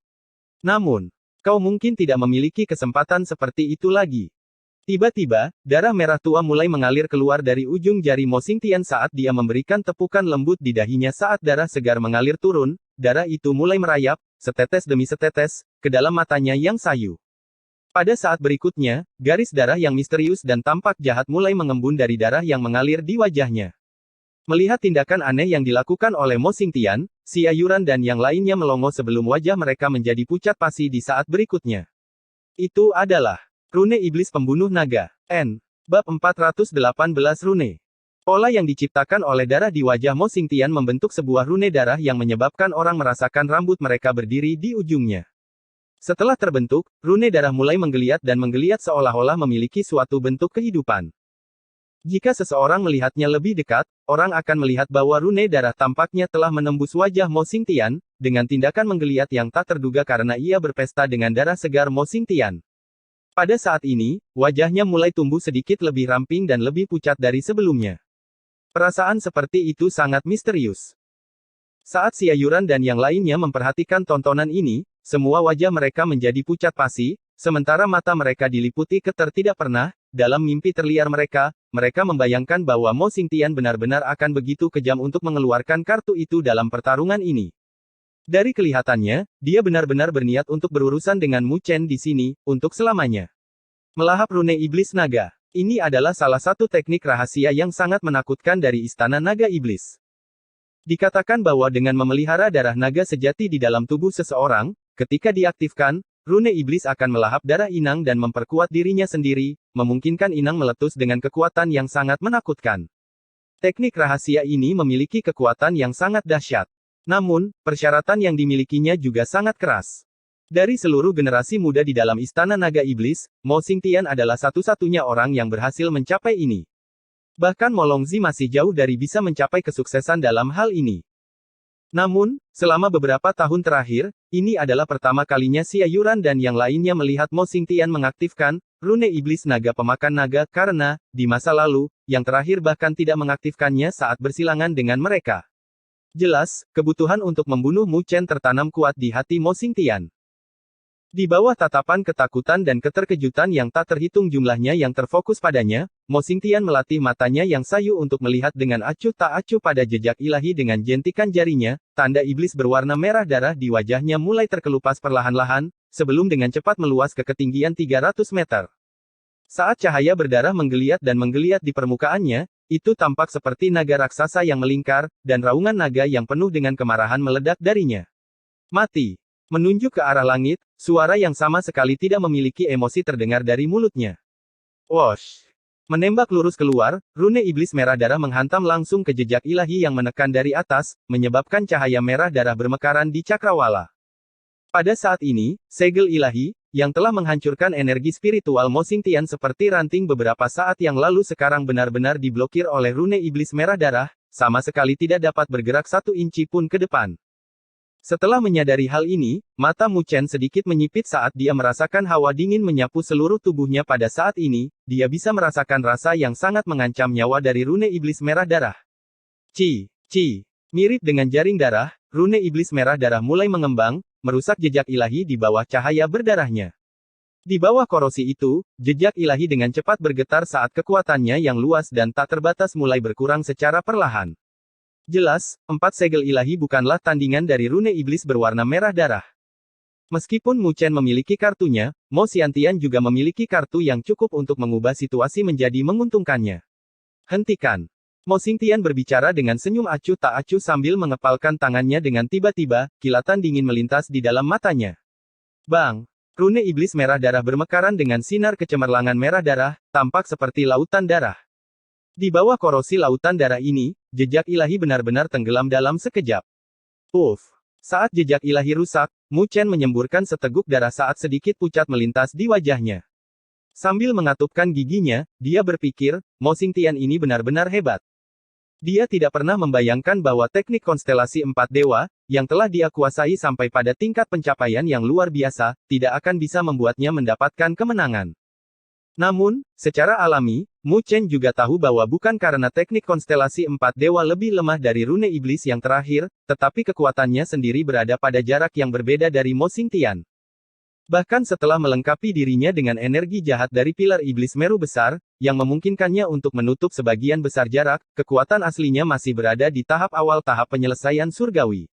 S1: Namun, kau mungkin tidak memiliki kesempatan seperti itu lagi. Tiba-tiba, darah merah tua mulai mengalir keluar dari ujung jari Mo Xingtian saat dia memberikan tepukan lembut di dahinya saat darah segar mengalir turun, darah itu mulai merayap, setetes demi setetes, ke dalam matanya yang sayu. Pada saat berikutnya, garis darah yang misterius dan tampak jahat mulai mengembun dari darah yang mengalir di wajahnya. Melihat tindakan aneh yang dilakukan oleh Mo Xingtian, Xia Yuran dan yang lainnya melongo sebelum wajah mereka menjadi pucat pasi di saat berikutnya. Itu adalah Rune Iblis Pembunuh Naga. N. Bab 418 Rune. Pola yang diciptakan oleh darah di wajah Mo Xingtian membentuk sebuah rune darah yang menyebabkan orang merasakan rambut mereka berdiri di ujungnya. Setelah terbentuk, rune darah mulai menggeliat dan menggeliat seolah-olah memiliki suatu bentuk kehidupan. Jika seseorang melihatnya lebih dekat, orang akan melihat bahwa rune darah tampaknya telah menembus wajah Mo Xingtian, dengan tindakan menggeliat yang tak terduga karena ia berpesta dengan darah segar Mo Xingtian. Pada saat ini, wajahnya mulai tumbuh sedikit lebih ramping dan lebih pucat dari sebelumnya. Perasaan seperti itu sangat misterius. Saat Xia Yuran dan yang lainnya memperhatikan tontonan ini, semua wajah mereka menjadi pucat pasi, sementara mata mereka diliputi tidak pernah, dalam mimpi terliar mereka membayangkan bahwa Mo Xingtian benar-benar akan begitu kejam untuk mengeluarkan kartu itu dalam pertarungan ini. Dari kelihatannya, dia benar-benar berniat untuk berurusan dengan Mu Chen di sini, untuk selamanya. Melahap rune iblis naga. Ini adalah salah satu teknik rahasia yang sangat menakutkan dari Istana Naga Iblis. Dikatakan bahwa dengan memelihara darah naga sejati di dalam tubuh seseorang, ketika diaktifkan, rune iblis akan melahap darah inang dan memperkuat dirinya sendiri, memungkinkan inang meletus dengan kekuatan yang sangat menakutkan. Teknik rahasia ini memiliki kekuatan yang sangat dahsyat. Namun, persyaratan yang dimilikinya juga sangat keras. Dari seluruh generasi muda di dalam Istana Naga Iblis, Mo Xingtian adalah satu-satunya orang yang berhasil mencapai ini. Bahkan Mo Longzi masih jauh dari bisa mencapai kesuksesan dalam hal ini. Namun, selama beberapa tahun terakhir, ini adalah pertama kalinya Xia Yuran dan yang lainnya melihat Mo Xingtian mengaktifkan rune iblis naga pemakan naga karena, di masa lalu, yang terakhir bahkan tidak mengaktifkannya saat bersilangan dengan mereka. Jelas, kebutuhan untuk membunuh Mu Chen tertanam kuat di hati Mo Xingtian. Di bawah tatapan ketakutan dan keterkejutan yang tak terhitung jumlahnya yang terfokus padanya, Mo Xingtian melatih matanya yang sayu untuk melihat dengan acuh tak acuh pada jejak ilahi dengan jentikan jarinya, tanda iblis berwarna merah darah di wajahnya mulai terkelupas perlahan-lahan, sebelum dengan cepat meluas ke ketinggian 300 meter. Saat cahaya berdarah menggeliat dan menggeliat di permukaannya, itu tampak seperti naga raksasa yang melingkar, dan raungan naga yang penuh dengan kemarahan meledak darinya. Mati. Menunjuk ke arah langit, suara yang sama sekali tidak memiliki emosi terdengar dari mulutnya. Wosh! Menembak lurus keluar, rune iblis merah darah menghantam langsung ke jejak ilahi yang menekan dari atas, menyebabkan cahaya merah darah bermekaran di cakrawala. Pada saat ini, segel ilahi, yang telah menghancurkan energi spiritual Mo Xingtian seperti ranting beberapa saat yang lalu sekarang benar-benar diblokir oleh rune iblis merah darah, sama sekali tidak dapat bergerak 1 inci pun ke depan. Setelah menyadari hal ini, mata Mu Chen sedikit menyipit saat dia merasakan hawa dingin menyapu seluruh tubuhnya pada saat ini, dia bisa merasakan rasa yang sangat mengancam nyawa dari rune iblis merah darah. Ci. Mirip dengan jaring darah, rune iblis merah darah mulai mengembang, merusak jejak ilahi di bawah cahaya berdarahnya. Di bawah korosi itu, jejak ilahi dengan cepat bergetar saat kekuatannya yang luas dan tak terbatas mulai berkurang secara perlahan. Jelas, 4 segel ilahi bukanlah tandingan dari rune iblis berwarna merah darah. Meskipun Mu Chen memiliki kartunya, Mo Xiantian juga memiliki kartu yang cukup untuk mengubah situasi menjadi menguntungkannya. Hentikan. Mo Xingtian berbicara dengan senyum acuh tak acuh sambil mengepalkan tangannya dengan tiba-tiba, kilatan dingin melintas di dalam matanya. Bang! Rune iblis merah darah bermekaran dengan sinar kecemerlangan merah darah, tampak seperti lautan darah. Di bawah korosi lautan darah ini, jejak ilahi benar-benar tenggelam dalam sekejap. Uff! Saat jejak ilahi rusak, Mu Chen menyemburkan seteguk darah saat sedikit pucat melintas di wajahnya. Sambil mengatupkan giginya, dia berpikir, Mo Xingtian ini benar-benar hebat. Dia tidak pernah membayangkan bahwa teknik konstelasi 4 dewa, yang telah dia kuasai sampai pada tingkat pencapaian yang luar biasa, tidak akan bisa membuatnya mendapatkan kemenangan. Namun, secara alami, Mu Chen juga tahu bahwa bukan karena teknik konstelasi 4 dewa lebih lemah dari rune iblis yang terakhir, tetapi kekuatannya sendiri berada pada jarak yang berbeda dari Mo Xingtian. Bahkan setelah melengkapi dirinya dengan energi jahat dari pilar iblis Meru besar, yang memungkinkannya untuk menutup sebagian besar jarak, kekuatan aslinya masih berada di tahap awal tahap penyelesaian surgawi.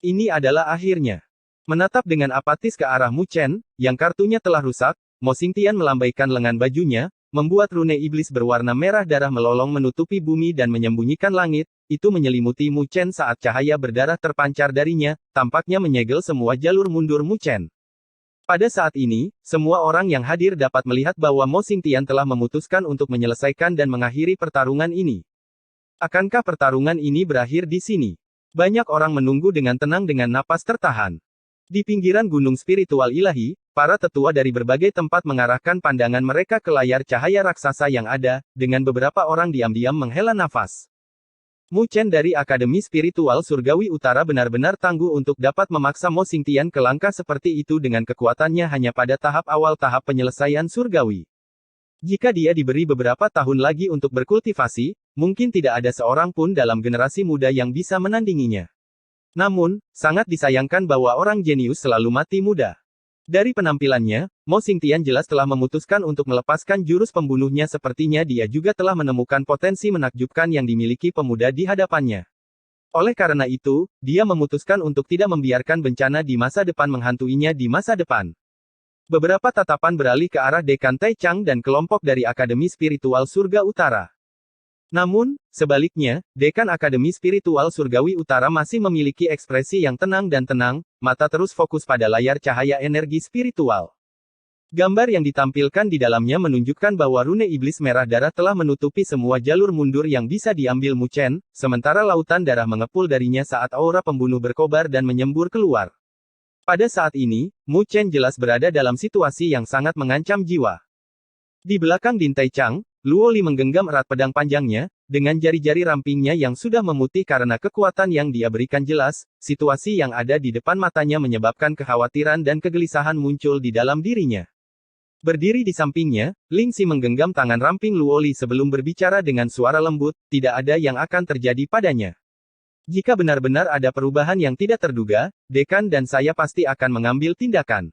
S1: Ini adalah akhirnya. Menatap dengan apatis ke arah Mu Chen, yang kartunya telah rusak, Mo Xingtian melambaikan lengan bajunya, membuat rune iblis berwarna merah darah melolong menutupi bumi dan menyembunyikan langit, itu menyelimuti Mu Chen saat cahaya berdarah terpancar darinya, tampaknya menyegel semua jalur mundur Mu Chen. Pada saat ini, semua orang yang hadir dapat melihat bahwa Mo Xingtian telah memutuskan untuk menyelesaikan dan mengakhiri pertarungan ini. Akankah pertarungan ini berakhir di sini? Banyak orang menunggu dengan tenang dengan napas tertahan. Di pinggiran gunung spiritual ilahi, para tetua dari berbagai tempat mengarahkan pandangan mereka ke layar cahaya raksasa yang ada, dengan beberapa orang diam-diam menghela nafas. Mu Chen dari Akademi Spiritual Surgawi Utara benar-benar tangguh untuk dapat memaksa Mo Xingtian ke langkah seperti itu dengan kekuatannya hanya pada tahap awal tahap penyelesaian surgawi. Jika dia diberi beberapa tahun lagi untuk berkultivasi, mungkin tidak ada seorang pun dalam generasi muda yang bisa menandinginya. Namun, sangat disayangkan bahwa orang jenius selalu mati muda. Dari penampilannya, Mo Xingtian jelas telah memutuskan untuk melepaskan jurus pembunuhnya sepertinya dia juga telah menemukan potensi menakjubkan yang dimiliki pemuda di hadapannya. Oleh karena itu, dia memutuskan untuk tidak membiarkan bencana di masa depan menghantuinya di masa depan. Beberapa tatapan beralih ke arah Dekan Taichang dan kelompok dari Akademi Spiritual Surga Utara. Namun, sebaliknya, Dekan Akademi Spiritual Surgawi Utara masih memiliki ekspresi yang tenang dan tenang, mata terus fokus pada layar cahaya energi spiritual. Gambar yang ditampilkan di dalamnya menunjukkan bahwa rune iblis merah darah telah menutupi semua jalur mundur yang bisa diambil Mu Chen, sementara lautan darah mengepul darinya saat aura pembunuh berkobar dan menyembur keluar. Pada saat ini, Mu Chen jelas berada dalam situasi yang sangat mengancam jiwa. Di belakang Din Taichang, Luo Li menggenggam erat pedang panjangnya, dengan jari-jari rampingnya yang sudah memutih karena kekuatan yang dia berikan jelas, situasi yang ada di depan matanya menyebabkan kekhawatiran dan kegelisahan muncul di dalam dirinya. Berdiri di sampingnya, Ling Xi menggenggam tangan ramping Luo Li sebelum berbicara dengan suara lembut, tidak ada yang akan terjadi padanya. Jika benar-benar ada perubahan yang tidak terduga, Dekan dan saya pasti akan mengambil tindakan.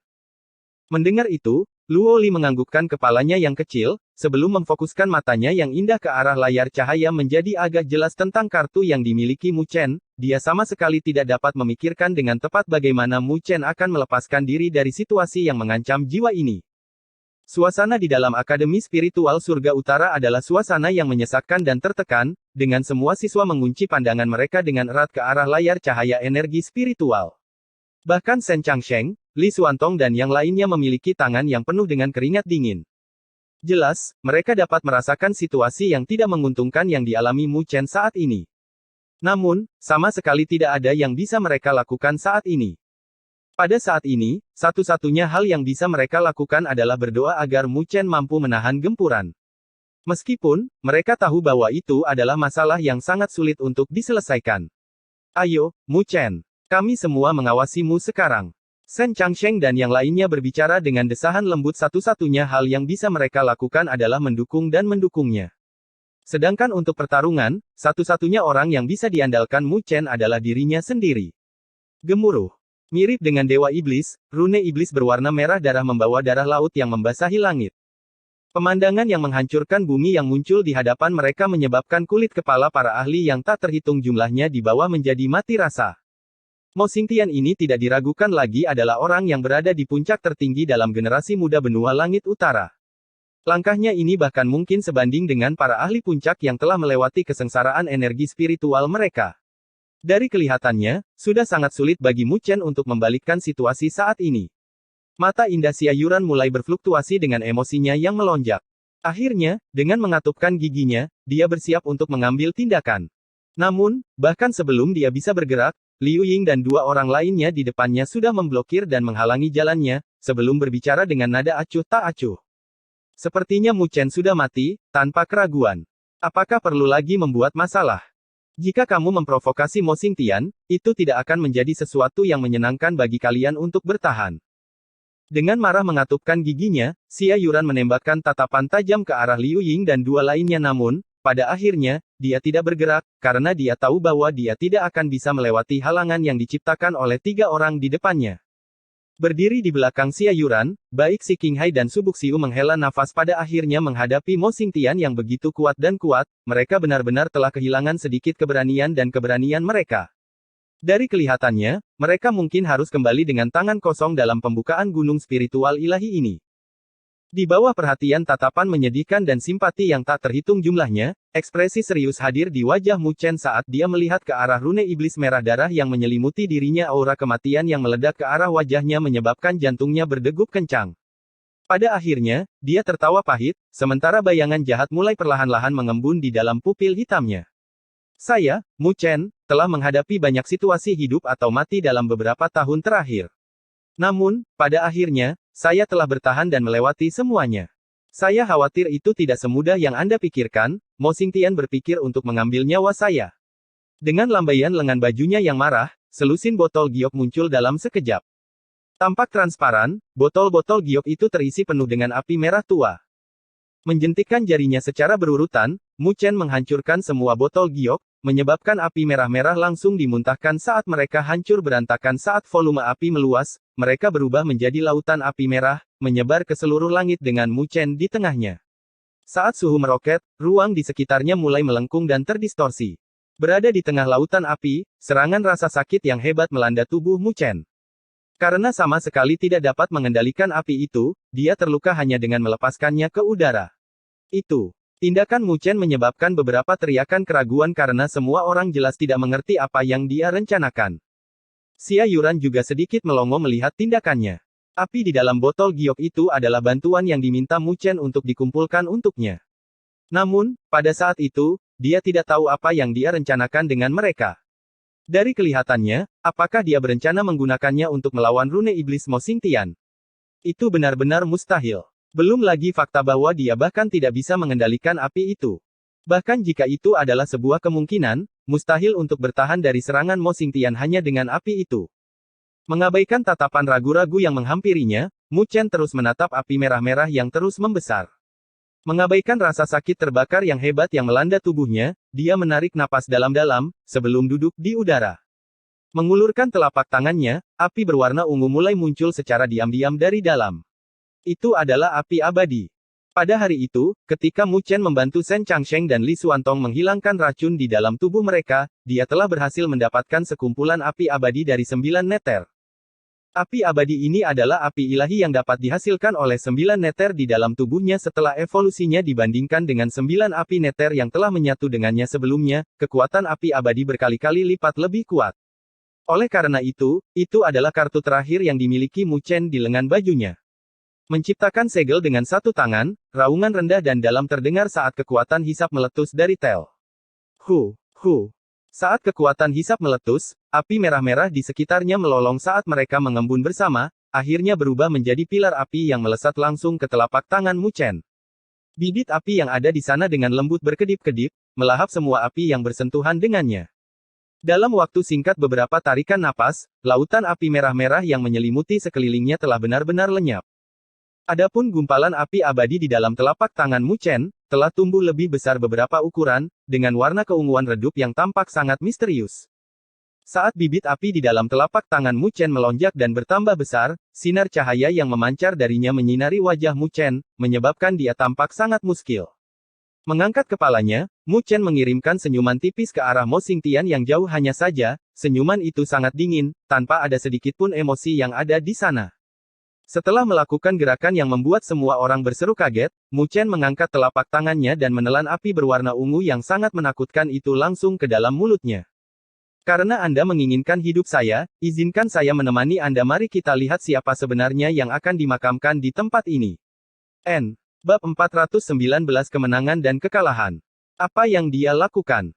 S1: Mendengar itu, Luo Li menganggukkan kepalanya yang kecil, sebelum memfokuskan matanya yang indah ke arah layar cahaya menjadi agak jelas tentang kartu yang dimiliki Mu Chen, dia sama sekali tidak dapat memikirkan dengan tepat bagaimana Mu Chen akan melepaskan diri dari situasi yang mengancam jiwa ini. Suasana di dalam Akademi Spiritual Surga Utara adalah suasana yang menyesakkan dan tertekan, dengan semua siswa mengunci pandangan mereka dengan erat ke arah layar cahaya energi spiritual. Bahkan Shen Changsheng, Li Xuantong dan yang lainnya memiliki tangan yang penuh dengan keringat dingin. Jelas, mereka dapat merasakan situasi yang tidak menguntungkan yang dialami Mu Chen saat ini. Namun, sama sekali tidak ada yang bisa mereka lakukan saat ini. Pada saat ini, satu-satunya hal yang bisa mereka lakukan adalah berdoa agar Mu Chen mampu menahan gempuran. Meskipun, mereka tahu bahwa itu adalah masalah yang sangat sulit untuk diselesaikan. Ayo, Mu Chen. Kami semua mengawasimu sekarang. Shen Changsheng dan yang lainnya berbicara dengan desahan lembut. Satu-satunya hal yang bisa mereka lakukan adalah mendukung dan mendukungnya. Sedangkan untuk pertarungan, satu-satunya orang yang bisa diandalkan Mu Chen adalah dirinya sendiri. Gemuruh. Mirip dengan Dewa Iblis, rune iblis berwarna merah darah membawa darah laut yang membasahi langit. Pemandangan yang menghancurkan bumi yang muncul di hadapan mereka menyebabkan kulit kepala para ahli yang tak terhitung jumlahnya di bawah menjadi mati rasa. Mo Xingtian ini tidak diragukan lagi adalah orang yang berada di puncak tertinggi dalam generasi muda benua langit utara. Langkahnya ini bahkan mungkin sebanding dengan para ahli puncak yang telah melewati kesengsaraan energi spiritual mereka. Dari kelihatannya, sudah sangat sulit bagi Mu Chen untuk membalikkan situasi saat ini. Mata indah Xia Yuran mulai berfluktuasi dengan emosinya yang melonjak. Akhirnya, dengan mengatupkan giginya, dia bersiap untuk mengambil tindakan. Namun, bahkan sebelum dia bisa bergerak, Liu Ying dan dua orang lainnya di depannya sudah memblokir dan menghalangi jalannya, sebelum berbicara dengan nada acuh tak acuh. Sepertinya Mu Chen sudah mati, tanpa keraguan. Apakah perlu lagi membuat masalah? Jika kamu memprovokasi Mo Xingtian, itu tidak akan menjadi sesuatu yang menyenangkan bagi kalian untuk bertahan. Dengan marah mengatupkan giginya, Xia Yuran menembakkan tatapan tajam ke arah Liu Ying dan dua lainnya namun, pada akhirnya, dia tidak bergerak, karena dia tahu bahwa dia tidak akan bisa melewati halangan yang diciptakan oleh tiga orang di depannya. Berdiri di belakang Xia Yuran, baik Si Qinghai dan Su Buxiu menghela nafas pada akhirnya menghadapi Mo Xingtian yang begitu kuat, mereka benar-benar telah kehilangan sedikit keberanian dan keberanian mereka. Dari kelihatannya, mereka mungkin harus kembali dengan tangan kosong dalam pembukaan gunung spiritual ilahi ini. Di bawah perhatian tatapan menyedihkan dan simpati yang tak terhitung jumlahnya, ekspresi serius hadir di wajah Mu Chen saat dia melihat ke arah rune iblis merah darah yang menyelimuti dirinya. Aura kematian yang meledak ke arah wajahnya menyebabkan jantungnya berdegup kencang. Pada akhirnya, dia tertawa pahit, sementara bayangan jahat mulai perlahan-lahan mengembun di dalam pupil hitamnya. Saya, Mu Chen, telah menghadapi banyak situasi hidup atau mati dalam beberapa tahun terakhir. Namun, pada akhirnya, saya telah bertahan dan melewati semuanya. Saya khawatir itu tidak semudah yang Anda pikirkan. Mo Xingtian berpikir untuk mengambil nyawa saya. Dengan lambaian lengan bajunya yang marah, selusin botol giok muncul dalam sekejap. Tampak transparan, botol-botol giok itu terisi penuh dengan api merah tua. Menjentikkan jarinya secara berurutan, Mu Chen menghancurkan semua botol giok, menyebabkan api merah-merah langsung dimuntahkan saat mereka hancur berantakan. Saat volume api meluas, mereka berubah menjadi lautan api merah, menyebar ke seluruh langit dengan Mu Chen di tengahnya. Saat suhu meroket, ruang di sekitarnya mulai melengkung dan terdistorsi. Berada di tengah lautan api, serangan rasa sakit yang hebat melanda tubuh Mu Chen. Karena sama sekali tidak dapat mengendalikan api itu, dia terluka hanya dengan melepaskannya ke udara. Tindakan Mu Chen menyebabkan beberapa teriakan keraguan karena semua orang jelas tidak mengerti apa yang dia rencanakan. Xia Yuran juga sedikit melongo melihat tindakannya. Api di dalam botol giok itu adalah bantuan yang diminta Mu Chen untuk dikumpulkan untuknya. Namun, pada saat itu, dia tidak tahu apa yang dia rencanakan dengan mereka. Dari kelihatannya, apakah dia berencana menggunakannya untuk melawan rune iblis Mo Xingtian? Itu benar-benar mustahil. Belum lagi fakta bahwa dia bahkan tidak bisa mengendalikan api itu. Bahkan jika itu adalah sebuah kemungkinan, mustahil untuk bertahan dari serangan Mo Xingtian hanya dengan api itu. Mengabaikan tatapan ragu-ragu yang menghampirinya, Mu Chen terus menatap api merah-merah yang terus membesar. Mengabaikan rasa sakit terbakar yang hebat yang melanda tubuhnya, dia menarik napas dalam-dalam, sebelum duduk di udara. Mengulurkan telapak tangannya, api berwarna ungu mulai muncul secara diam-diam dari dalam. Itu adalah api abadi. Pada hari itu, ketika Mu Chen membantu Shen Changsheng dan Li Xuantong menghilangkan racun di dalam tubuh mereka, dia telah berhasil mendapatkan sekumpulan api abadi dari 9 neter. Api abadi ini adalah api ilahi yang dapat dihasilkan oleh 9 neter di dalam tubuhnya setelah evolusinya dibandingkan dengan 9 api neter yang telah menyatu dengannya sebelumnya, kekuatan api abadi berkali-kali lipat lebih kuat. Oleh karena itu adalah kartu terakhir yang dimiliki Mu Chen di lengan bajunya. Menciptakan segel dengan satu tangan, raungan rendah dan dalam terdengar saat kekuatan hisap meletus dari Tel. Saat kekuatan hisap meletus, api merah-merah di sekitarnya melolong saat mereka mengembun bersama, akhirnya berubah menjadi pilar api yang melesat langsung ke telapak tangan Mu Chen. Bibit api yang ada di sana dengan lembut berkedip-kedip, melahap semua api yang bersentuhan dengannya. Dalam waktu singkat beberapa tarikan napas, lautan api merah-merah yang menyelimuti sekelilingnya telah benar-benar lenyap. Adapun gumpalan api abadi di dalam telapak tangan Mu Chen, telah tumbuh lebih besar beberapa ukuran, dengan warna keunguan redup yang tampak sangat misterius. Saat bibit api di dalam telapak tangan Mu Chen melonjak dan bertambah besar, sinar cahaya yang memancar darinya menyinari wajah Mu Chen, menyebabkan dia tampak sangat muskil. Mengangkat kepalanya, Mu Chen mengirimkan senyuman tipis ke arah Mo Xingtian yang jauh hanya saja, senyuman itu sangat dingin, tanpa ada sedikit pun emosi yang ada di sana. Setelah melakukan gerakan yang membuat semua orang berseru kaget, Mu Chen mengangkat telapak tangannya dan menelan api berwarna ungu yang sangat menakutkan itu langsung ke dalam mulutnya. Karena Anda menginginkan hidup saya, izinkan saya menemani Anda. Mari kita lihat siapa sebenarnya yang akan dimakamkan di tempat ini. Bab 419 Kemenangan dan Kekalahan. Apa yang dia lakukan?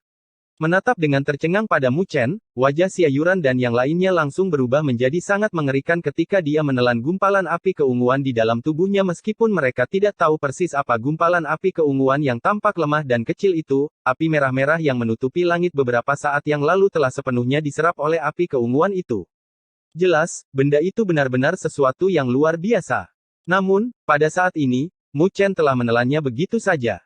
S1: Menatap dengan tercengang pada Mu Chen, wajah Xia Yuran dan yang lainnya langsung berubah menjadi sangat mengerikan ketika dia menelan gumpalan api keunguan di dalam tubuhnya meskipun mereka tidak tahu persis apa gumpalan api keunguan yang tampak lemah dan kecil itu, api merah-merah yang menutupi langit beberapa saat yang lalu telah sepenuhnya diserap oleh api keunguan itu. Jelas, benda itu benar-benar sesuatu yang luar biasa. Namun, pada saat ini, Mu Chen telah menelannya begitu saja.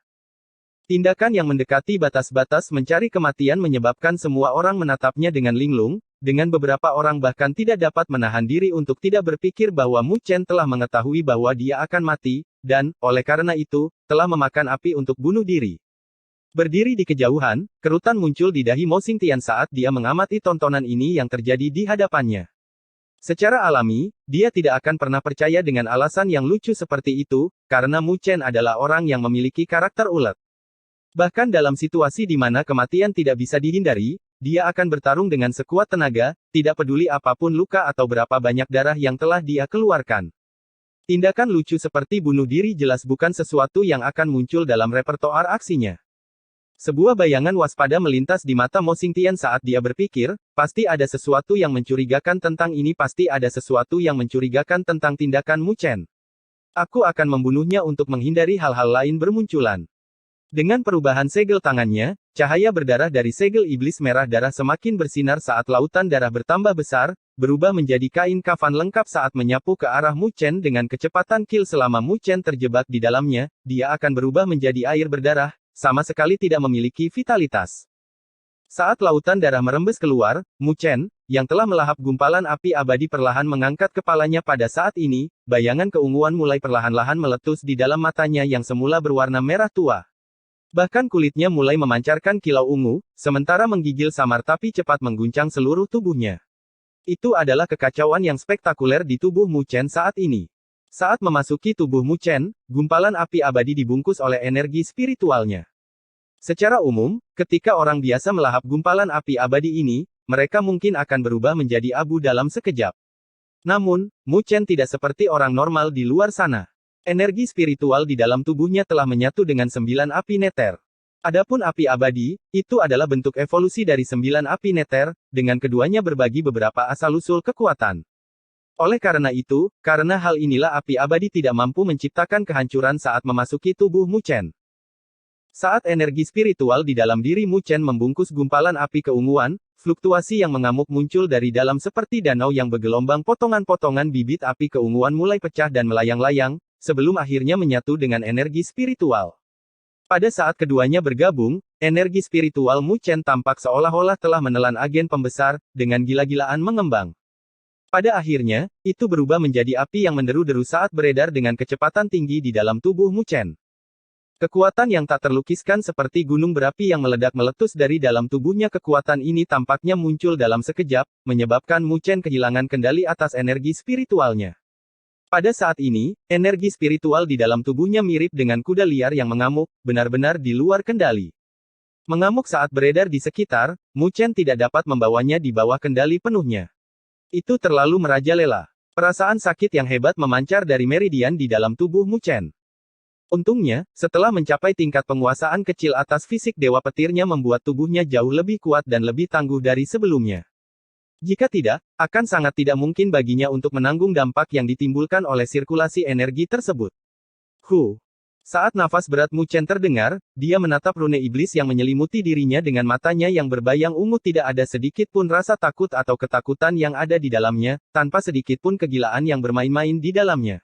S1: Tindakan yang mendekati batas-batas mencari kematian menyebabkan semua orang menatapnya dengan linglung, dengan beberapa orang bahkan tidak dapat menahan diri untuk tidak berpikir bahwa Mu Chen telah mengetahui bahwa dia akan mati, dan, oleh karena itu, telah memakan api untuk bunuh diri. Berdiri di kejauhan, kerutan muncul di dahi Mo Xingtian saat dia mengamati tontonan ini yang terjadi di hadapannya. Secara alami, dia tidak akan pernah percaya dengan alasan yang lucu seperti itu, karena Mu Chen adalah orang yang memiliki karakter ulet. Bahkan dalam situasi di mana kematian tidak bisa dihindari, dia akan bertarung dengan sekuat tenaga, tidak peduli apapun luka atau berapa banyak darah yang telah dia keluarkan. Tindakan lucu seperti bunuh diri jelas bukan sesuatu yang akan muncul dalam repertoar aksinya. Sebuah bayangan waspada melintas di mata Mo Xingtian saat dia berpikir, pasti ada sesuatu yang mencurigakan tentang ini, pasti ada sesuatu yang mencurigakan tentang tindakan Mu Chen. Aku akan membunuhnya untuk menghindari hal-hal lain bermunculan. Dengan perubahan segel tangannya, cahaya berdarah dari segel iblis merah darah semakin bersinar saat lautan darah bertambah besar, berubah menjadi kain kafan lengkap saat menyapu ke arah Mu Chen dengan kecepatan kill. Selama Mu Chen terjebak di dalamnya, dia akan berubah menjadi air berdarah, sama sekali tidak memiliki vitalitas. Saat lautan darah merembes keluar, Mu Chen, yang telah melahap gumpalan api abadi perlahan mengangkat kepalanya. Pada saat ini, bayangan keunguan mulai perlahan-lahan meletus di dalam matanya yang semula berwarna merah tua. Bahkan kulitnya mulai memancarkan kilau ungu, sementara menggigil samar tapi cepat mengguncang seluruh tubuhnya. Itu adalah kekacauan yang spektakuler di tubuh Mu Chen saat ini. Saat memasuki tubuh Mu Chen, gumpalan api abadi dibungkus oleh energi spiritualnya. Secara umum, ketika orang biasa melahap gumpalan api abadi ini, mereka mungkin akan berubah menjadi abu dalam sekejap. Namun, Mu Chen tidak seperti orang normal di luar sana. Energi spiritual di dalam tubuhnya telah menyatu dengan 9 api neter. Adapun api abadi, itu adalah bentuk evolusi dari 9 api neter, dengan keduanya berbagi beberapa asal-usul kekuatan. Oleh karena itu, karena hal inilah api abadi tidak mampu menciptakan kehancuran saat memasuki tubuh Mu Chen. Saat energi spiritual di dalam diri Mu Chen membungkus gumpalan api keunguan, fluktuasi yang mengamuk muncul dari dalam seperti danau yang bergelombang. Potongan-potongan bibit api keunguan mulai pecah dan melayang-layang, sebelum akhirnya menyatu dengan energi spiritual. Pada saat keduanya bergabung, energi spiritual Mu Chen tampak seolah-olah telah menelan agen pembesar, dengan gila-gilaan mengembang. Pada akhirnya, itu berubah menjadi api yang menderu-deru saat beredar dengan kecepatan tinggi di dalam tubuh Mu Chen. Kekuatan yang tak terlukiskan seperti gunung berapi yang meledak meletus dari dalam tubuhnya. Kekuatan ini tampaknya muncul dalam sekejap, menyebabkan Mu Chen kehilangan kendali atas energi spiritualnya. Pada saat ini, energi spiritual di dalam tubuhnya mirip dengan kuda liar yang mengamuk, benar-benar di luar kendali. Mengamuk saat beredar di sekitar, Mu Chen tidak dapat membawanya di bawah kendali penuhnya. Itu terlalu merajalela. Perasaan sakit yang hebat memancar dari meridian di dalam tubuh Mu Chen. Untungnya, setelah mencapai tingkat penguasaan kecil atas fisik dewa petirnya membuat tubuhnya jauh lebih kuat dan lebih tangguh dari sebelumnya. Jika tidak, akan sangat tidak mungkin baginya untuk menanggung dampak yang ditimbulkan oleh sirkulasi energi tersebut. Saat nafas berat Mu Chen terdengar, dia menatap rune iblis yang menyelimuti dirinya dengan matanya yang berbayang ungu. Tidak ada sedikit pun rasa takut atau ketakutan yang ada di dalamnya, tanpa sedikit pun kegilaan yang bermain-main di dalamnya.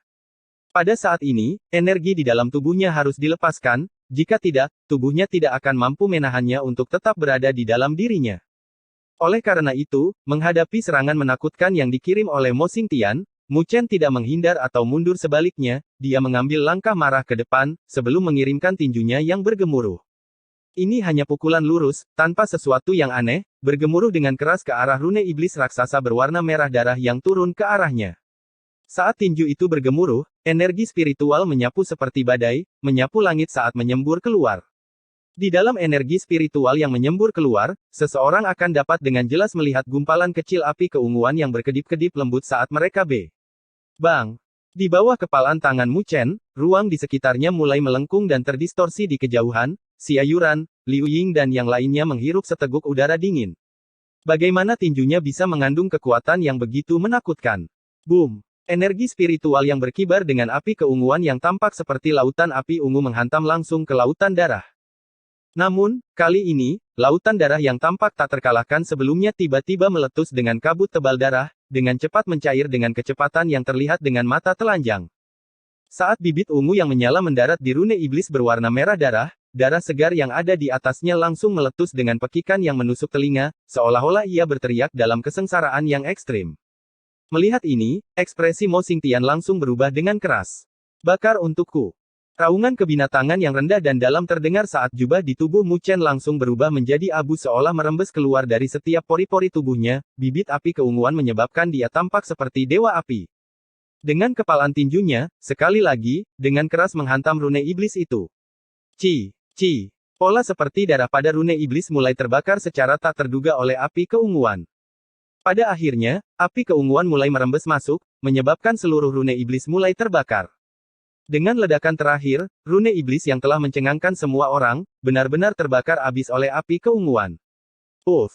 S1: Pada saat ini, energi di dalam tubuhnya harus dilepaskan, jika tidak, tubuhnya tidak akan mampu menahannya untuk tetap berada di dalam dirinya. Oleh karena itu, menghadapi serangan menakutkan yang dikirim oleh Mo Xingtian, Mu Chen tidak menghindar atau mundur, sebaliknya, dia mengambil langkah marah ke depan, sebelum mengirimkan tinjunya yang bergemuruh. Ini hanya pukulan lurus, tanpa sesuatu yang aneh, bergemuruh dengan keras ke arah rune iblis raksasa berwarna merah darah yang turun ke arahnya. Saat tinju itu bergemuruh, energi spiritual menyapu seperti badai, menyapu langit saat menyembur keluar. Di dalam energi spiritual yang menyembur keluar, seseorang akan dapat dengan jelas melihat gumpalan kecil api keunguan yang berkedip-kedip lembut saat mereka Bang! Di bawah kepalan tangan Mu Chen, ruang di sekitarnya mulai melengkung dan terdistorsi di kejauhan. Xia Yuran, Liu Ying dan yang lainnya menghirup seteguk udara dingin. Bagaimana tinjunya bisa mengandung kekuatan yang begitu menakutkan? Boom! Energi spiritual yang berkibar dengan api keunguan yang tampak seperti lautan api ungu menghantam langsung ke lautan darah. Namun, kali ini, lautan darah yang tampak tak terkalahkan sebelumnya tiba-tiba meletus dengan kabut tebal darah, dengan cepat mencair dengan kecepatan yang terlihat dengan mata telanjang. Saat bibit ungu yang menyala mendarat di rune iblis berwarna merah darah, darah segar yang ada di atasnya langsung meletus dengan pekikan yang menusuk telinga, seolah-olah ia berteriak dalam kesengsaraan yang ekstrim. Melihat ini, ekspresi Mo Xingtian langsung berubah dengan keras. Bakar untukku. Raungan kebinatangan yang rendah dan dalam terdengar saat jubah di tubuh Mu Chen langsung berubah menjadi abu seolah merembes keluar dari setiap pori-pori tubuhnya, bibit api keunguan menyebabkan dia tampak seperti dewa api. Dengan kepalan tinjunya, sekali lagi, dengan keras menghantam rune iblis itu. Ci. Pola seperti darah pada rune iblis mulai terbakar secara tak terduga oleh api keunguan. Pada akhirnya, api keunguan mulai merembes masuk, menyebabkan seluruh rune iblis mulai terbakar. Dengan ledakan terakhir, rune iblis yang telah mencengangkan semua orang, benar-benar terbakar habis oleh api keunguan. Uff!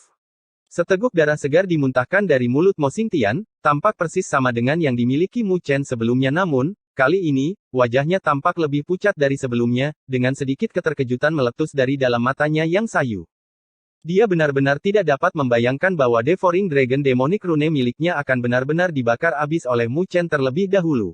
S1: Seteguk darah segar dimuntahkan dari mulut Mo Xingtian, tampak persis sama dengan yang dimiliki Mu Chen sebelumnya, namun, kali ini, wajahnya tampak lebih pucat dari sebelumnya, dengan sedikit keterkejutan meletus dari dalam matanya yang sayu. Dia benar-benar tidak dapat membayangkan bahwa Devouring Dragon Demonic Rune miliknya akan benar-benar dibakar habis oleh Mu Chen terlebih dahulu.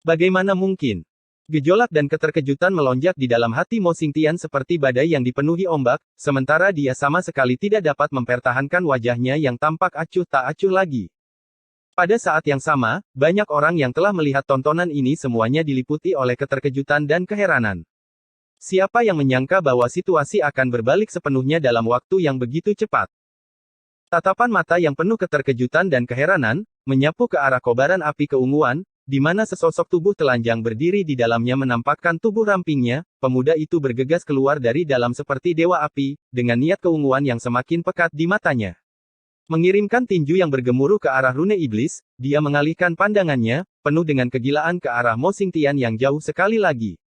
S1: Bagaimana mungkin? Gejolak dan keterkejutan melonjak di dalam hati Mo Xingtian seperti badai yang dipenuhi ombak, sementara dia sama sekali tidak dapat mempertahankan wajahnya yang tampak acuh tak acuh lagi. Pada saat yang sama, banyak orang yang telah melihat tontonan ini semuanya diliputi oleh keterkejutan dan keheranan. Siapa yang menyangka bahwa situasi akan berbalik sepenuhnya dalam waktu yang begitu cepat? Tatapan mata yang penuh keterkejutan dan keheranan, menyapu ke arah kobaran api keunguan, di mana sesosok tubuh telanjang berdiri di dalamnya menampakkan tubuh rampingnya. Pemuda itu bergegas keluar dari dalam seperti dewa api, dengan niat keunguan yang semakin pekat di matanya. Mengirimkan tinju yang bergemuruh ke arah rune iblis, dia mengalihkan pandangannya, penuh dengan kegilaan ke arah Mo Xingtian yang jauh sekali lagi.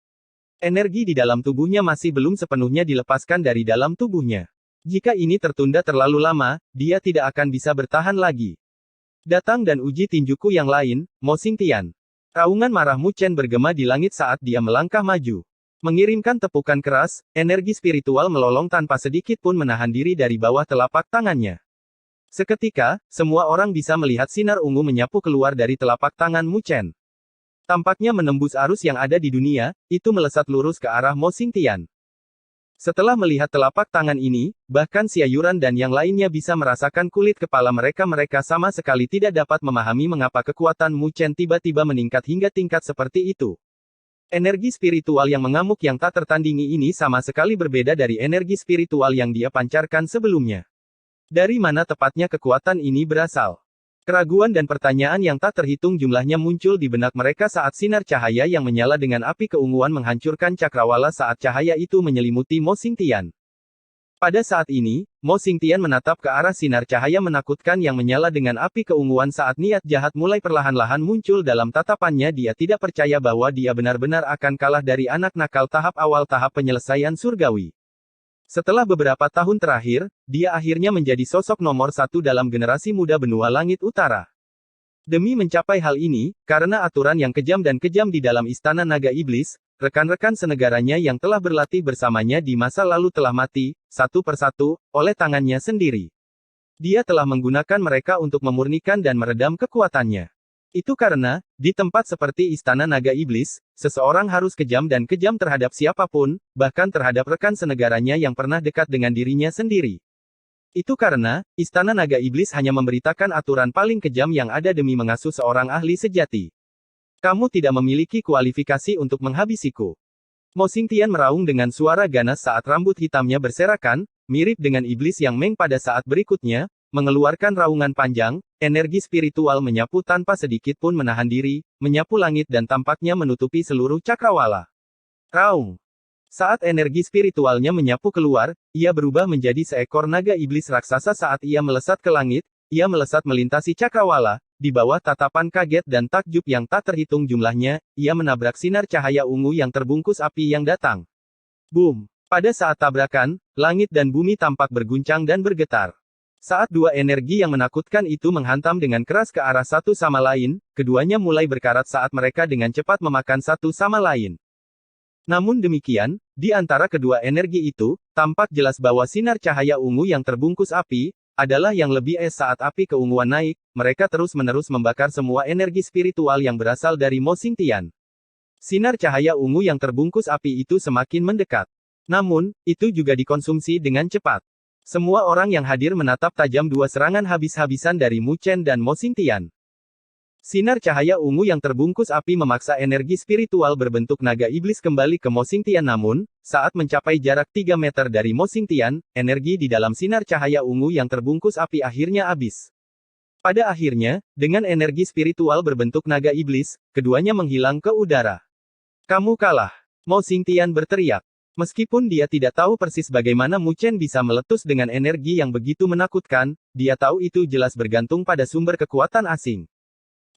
S1: Energi di dalam tubuhnya masih belum sepenuhnya dilepaskan dari dalam tubuhnya. Jika ini tertunda terlalu lama, dia tidak akan bisa bertahan lagi. Datang dan uji tinjuku yang lain, Mo Xingtian. Raungan marah Mu Chen bergema di langit saat dia melangkah maju. Mengirimkan tepukan keras, energi spiritual melolong tanpa sedikit pun menahan diri dari bawah telapak tangannya. Seketika, semua orang bisa melihat sinar ungu menyapu keluar dari telapak tangan Mu Chen. Tampaknya menembus arus yang ada di dunia, itu melesat lurus ke arah Mo Xingtian. Setelah melihat telapak tangan ini, bahkan Xia Yuran dan yang lainnya bisa merasakan kulit kepala mereka sama sekali tidak dapat memahami mengapa kekuatan Mu Chen tiba-tiba meningkat hingga tingkat seperti itu. Energi spiritual yang mengamuk yang tak tertandingi ini sama sekali berbeda dari energi spiritual yang dia pancarkan sebelumnya. Dari mana tepatnya kekuatan ini berasal? Keraguan dan pertanyaan yang tak terhitung jumlahnya muncul di benak mereka saat sinar cahaya yang menyala dengan api keunguan menghancurkan cakrawala saat cahaya itu menyelimuti Mo Xingtian. Pada saat ini, Mo Xingtian menatap ke arah sinar cahaya menakutkan yang menyala dengan api keunguan saat niat jahat mulai perlahan-lahan muncul dalam tatapannya. Dia tidak percaya bahwa dia benar-benar akan kalah dari anak nakal tahap awal tahap penyelesaian surgawi. Setelah beberapa tahun terakhir, dia akhirnya menjadi sosok nomor satu dalam generasi muda benua langit utara. Demi mencapai hal ini, karena aturan yang kejam dan kejam di dalam istana naga iblis, rekan-rekan senegaranya yang telah berlatih bersamanya di masa lalu telah mati, satu persatu, oleh tangannya sendiri. Dia telah menggunakan mereka untuk memurnikan dan meredam kekuatannya. Itu karena, di tempat seperti Istana Naga Iblis, seseorang harus kejam dan kejam terhadap siapapun, bahkan terhadap rekan senegaranya yang pernah dekat dengan dirinya sendiri. Itu karena, Istana Naga Iblis hanya memberitakan aturan paling kejam yang ada demi mengasuh seorang ahli sejati. Kamu tidak memiliki kualifikasi untuk menghabisiku. Mo Xingtian meraung dengan suara ganas saat rambut hitamnya berserakan, mirip dengan iblis yang Meng pada saat berikutnya, mengeluarkan raungan panjang, energi spiritual menyapu tanpa sedikit pun menahan diri, menyapu langit dan tampaknya menutupi seluruh cakrawala. Raung. Saat energi spiritualnya menyapu keluar, ia berubah menjadi seekor naga iblis raksasa saat ia melesat ke langit, ia melesat melintasi cakrawala, di bawah tatapan kaget dan takjub yang tak terhitung jumlahnya, ia menabrak sinar cahaya ungu yang terbungkus api yang datang. Boom! Pada saat tabrakan, langit dan bumi tampak berguncang dan bergetar. Saat dua energi yang menakutkan itu menghantam dengan keras ke arah satu sama lain, keduanya mulai berkarat saat mereka dengan cepat memakan satu sama lain. Namun demikian, di antara kedua energi itu, tampak jelas bahwa sinar cahaya ungu yang terbungkus api, adalah yang lebih es saat api keunguan naik, mereka terus-menerus membakar semua energi spiritual yang berasal dari Mo Xingtian. Sinar cahaya ungu yang terbungkus api itu semakin mendekat. Namun, itu juga dikonsumsi dengan cepat. Semua orang yang hadir menatap tajam dua serangan habis-habisan dari Mu Chen dan Mo Xingtian. Sinar cahaya ungu yang terbungkus api memaksa energi spiritual berbentuk naga iblis kembali ke Mo Xingtian namun, saat mencapai jarak 3 meter dari Mo Xingtian, energi di dalam sinar cahaya ungu yang terbungkus api akhirnya habis. Pada akhirnya, dengan energi spiritual berbentuk naga iblis, keduanya menghilang ke udara. Kamu kalah. Mo Xingtian berteriak. Meskipun dia tidak tahu persis bagaimana Mu Chen bisa meletus dengan energi yang begitu menakutkan, dia tahu itu jelas bergantung pada sumber kekuatan asing.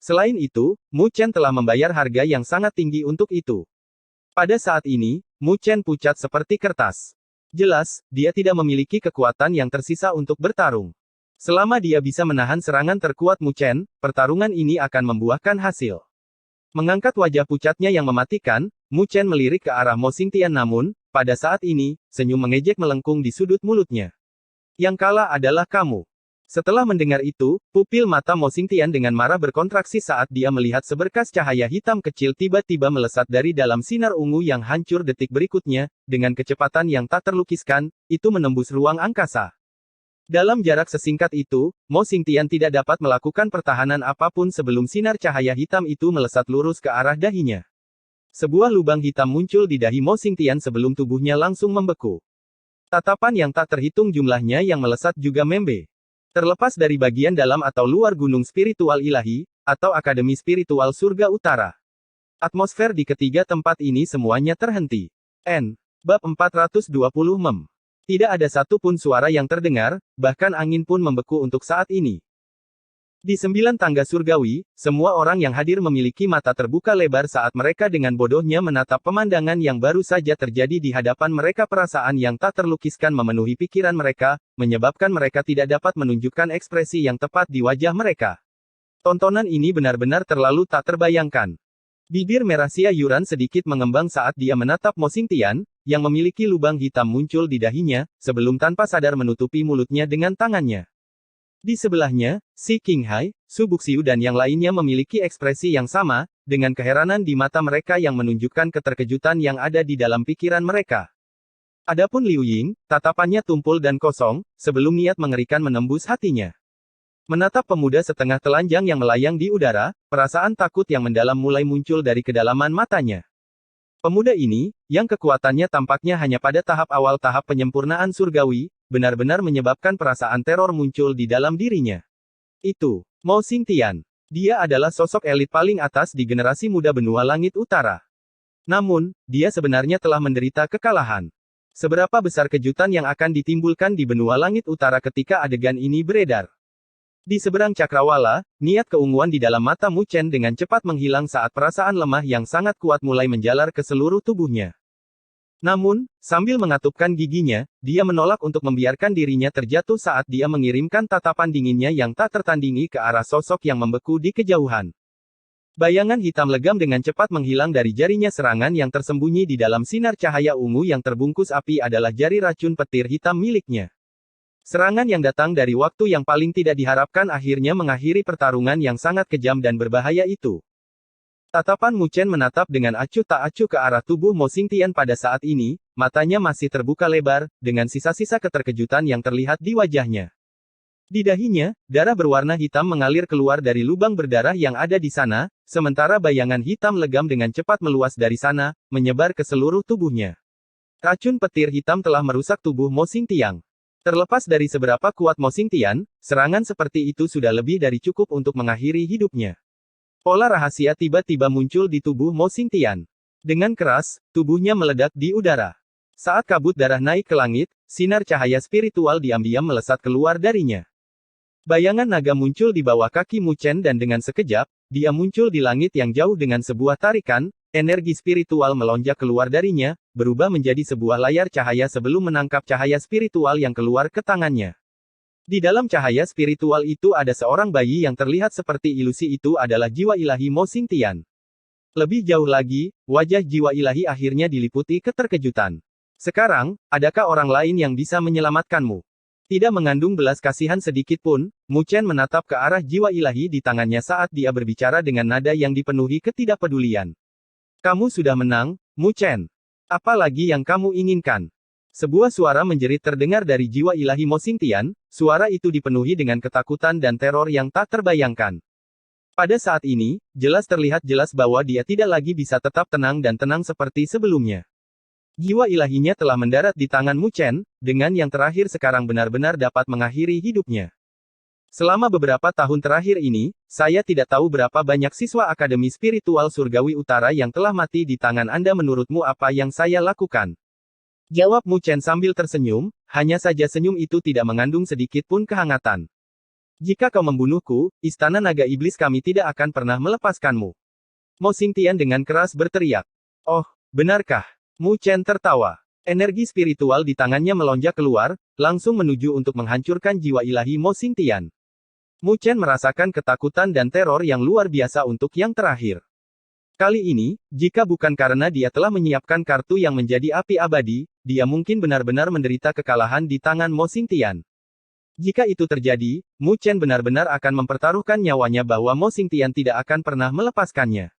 S1: Selain itu, Mu Chen telah membayar harga yang sangat tinggi untuk itu. Pada saat ini, Mu Chen pucat seperti kertas. Jelas, dia tidak memiliki kekuatan yang tersisa untuk bertarung. Selama dia bisa menahan serangan terkuat Mu Chen, pertarungan ini akan membuahkan hasil. Mengangkat wajah pucatnya yang mematikan, Mu Chen melirik ke arah Mo Xingtian namun, pada saat ini, senyum mengejek melengkung di sudut mulutnya. Yang kalah adalah kamu. Setelah mendengar itu, pupil mata Mo Xingtian dengan marah berkontraksi saat dia melihat seberkas cahaya hitam kecil tiba-tiba melesat dari dalam sinar ungu yang hancur detik berikutnya, dengan kecepatan yang tak terlukiskan, itu menembus ruang angkasa. Dalam jarak sesingkat itu, Mo Xingtian tidak dapat melakukan pertahanan apapun sebelum sinar cahaya hitam itu melesat lurus ke arah dahinya. Sebuah lubang hitam muncul di dahi Mo Xingtian sebelum tubuhnya langsung membeku. Tatapan yang tak terhitung jumlahnya yang melesat juga membe. Terlepas dari bagian dalam atau luar gunung spiritual ilahi, atau akademi spiritual surga utara. Atmosfer di ketiga tempat ini semuanya terhenti. N. Bab 420 Mem. Tidak ada satu pun suara yang terdengar, bahkan angin pun membeku untuk saat ini. Di 9 tangga surgawi, semua orang yang hadir memiliki mata terbuka lebar saat mereka dengan bodohnya menatap pemandangan yang baru saja terjadi di hadapan mereka. Perasaan yang tak terlukiskan memenuhi pikiran mereka, menyebabkan mereka tidak dapat menunjukkan ekspresi yang tepat di wajah mereka. Tontonan ini benar-benar terlalu tak terbayangkan. Bibir merah Xia Yuran sedikit mengembang saat dia menatap Mo Xingtian, yang memiliki lubang hitam muncul di dahinya, sebelum tanpa sadar menutupi mulutnya dengan tangannya. Di sebelahnya, Si Qinghai, Su Buxiu dan yang lainnya memiliki ekspresi yang sama, dengan keheranan di mata mereka yang menunjukkan keterkejutan yang ada di dalam pikiran mereka. Adapun Liu Ying, tatapannya tumpul dan kosong, sebelum niat mengerikan menembus hatinya. Menatap pemuda setengah telanjang yang melayang di udara, perasaan takut yang mendalam mulai muncul dari kedalaman matanya. Pemuda ini, yang kekuatannya tampaknya hanya pada tahap awal tahap penyempurnaan surgawi, benar-benar menyebabkan perasaan teror muncul di dalam dirinya. Itu, Mo Xingtian. Dia adalah sosok elit paling atas di generasi muda benua langit utara. Namun, dia sebenarnya telah menderita kekalahan. Seberapa besar kejutan yang akan ditimbulkan di benua langit utara ketika adegan ini beredar? Di seberang cakrawala, niat keunguan di dalam mata Mu Chen dengan cepat menghilang saat perasaan lemah yang sangat kuat mulai menjalar ke seluruh tubuhnya. Namun, sambil mengatupkan giginya, dia menolak untuk membiarkan dirinya terjatuh saat dia mengirimkan tatapan dinginnya yang tak tertandingi ke arah sosok yang membeku di kejauhan. Bayangan hitam legam dengan cepat menghilang dari jarinya. Serangan yang tersembunyi di dalam sinar cahaya ungu yang terbungkus api adalah jari racun petir hitam miliknya. Serangan yang datang dari waktu yang paling tidak diharapkan akhirnya mengakhiri pertarungan yang sangat kejam dan berbahaya itu. Tatapan Mu Chen menatap dengan acuh tak acuh ke arah tubuh Mo Xingtian pada saat ini, matanya masih terbuka lebar, dengan sisa-sisa keterkejutan yang terlihat di wajahnya. Di dahinya, darah berwarna hitam mengalir keluar dari lubang berdarah yang ada di sana, sementara bayangan hitam legam dengan cepat meluas dari sana, menyebar ke seluruh tubuhnya. Racun petir hitam telah merusak tubuh Mo Xingtian. Terlepas dari seberapa kuat Mo Xingtian, serangan seperti itu sudah lebih dari cukup untuk mengakhiri hidupnya. Pola rahasia tiba-tiba muncul di tubuh Mo Xingtian. Dengan keras, tubuhnya meledak di udara. Saat kabut darah naik ke langit, sinar cahaya spiritual diam-diam melesat keluar darinya. Bayangan naga muncul di bawah kaki Mu Chen dan dengan sekejap, dia muncul di langit yang jauh dengan sebuah tarikan, energi spiritual melonjak keluar darinya, berubah menjadi sebuah layar cahaya sebelum menangkap cahaya spiritual yang keluar ke tangannya. Di dalam cahaya spiritual itu ada seorang bayi yang terlihat seperti ilusi. Itu adalah jiwa ilahi Mo Xingtian. Lebih jauh lagi, wajah jiwa ilahi akhirnya diliputi keterkejutan. Sekarang, adakah orang lain yang bisa menyelamatkanmu? Tidak mengandung belas kasihan sedikit pun, Mu Chen menatap ke arah jiwa ilahi di tangannya saat dia berbicara dengan nada yang dipenuhi ketidakpedulian. Kamu sudah menang, Mu Chen. Apa lagi yang kamu inginkan? Sebuah suara menjerit terdengar dari jiwa ilahi Mo Xingtian, suara itu dipenuhi dengan ketakutan dan teror yang tak terbayangkan. Pada saat ini, jelas terlihat jelas bahwa dia tidak lagi bisa tetap tenang dan tenang seperti sebelumnya. Jiwa ilahinya telah mendarat di tangan Mu Chen, dengan yang terakhir sekarang benar-benar dapat mengakhiri hidupnya. Selama beberapa tahun terakhir ini, saya tidak tahu berapa banyak siswa Akademi Spiritual Surgawi Utara yang telah mati di tangan Anda. Menurutmu apa yang saya lakukan? Jawab Mu Chen sambil tersenyum, hanya saja senyum itu tidak mengandung sedikit pun kehangatan. Jika kau membunuhku, Istana Naga Iblis kami tidak akan pernah melepaskanmu. Mo Xingtian dengan keras berteriak. Oh, benarkah? Mu Chen tertawa. Energi spiritual di tangannya melonjak keluar, langsung menuju untuk menghancurkan jiwa ilahi Mo Xingtian. Mu Chen merasakan ketakutan dan teror yang luar biasa untuk yang terakhir. Kali ini, jika bukan karena dia telah menyiapkan kartu yang menjadi api abadi, dia mungkin benar-benar menderita kekalahan di tangan Mo Xingtian. Jika itu terjadi, Mu Chen benar-benar akan mempertaruhkan nyawanya bahwa Mo Xingtian tidak akan pernah melepaskannya.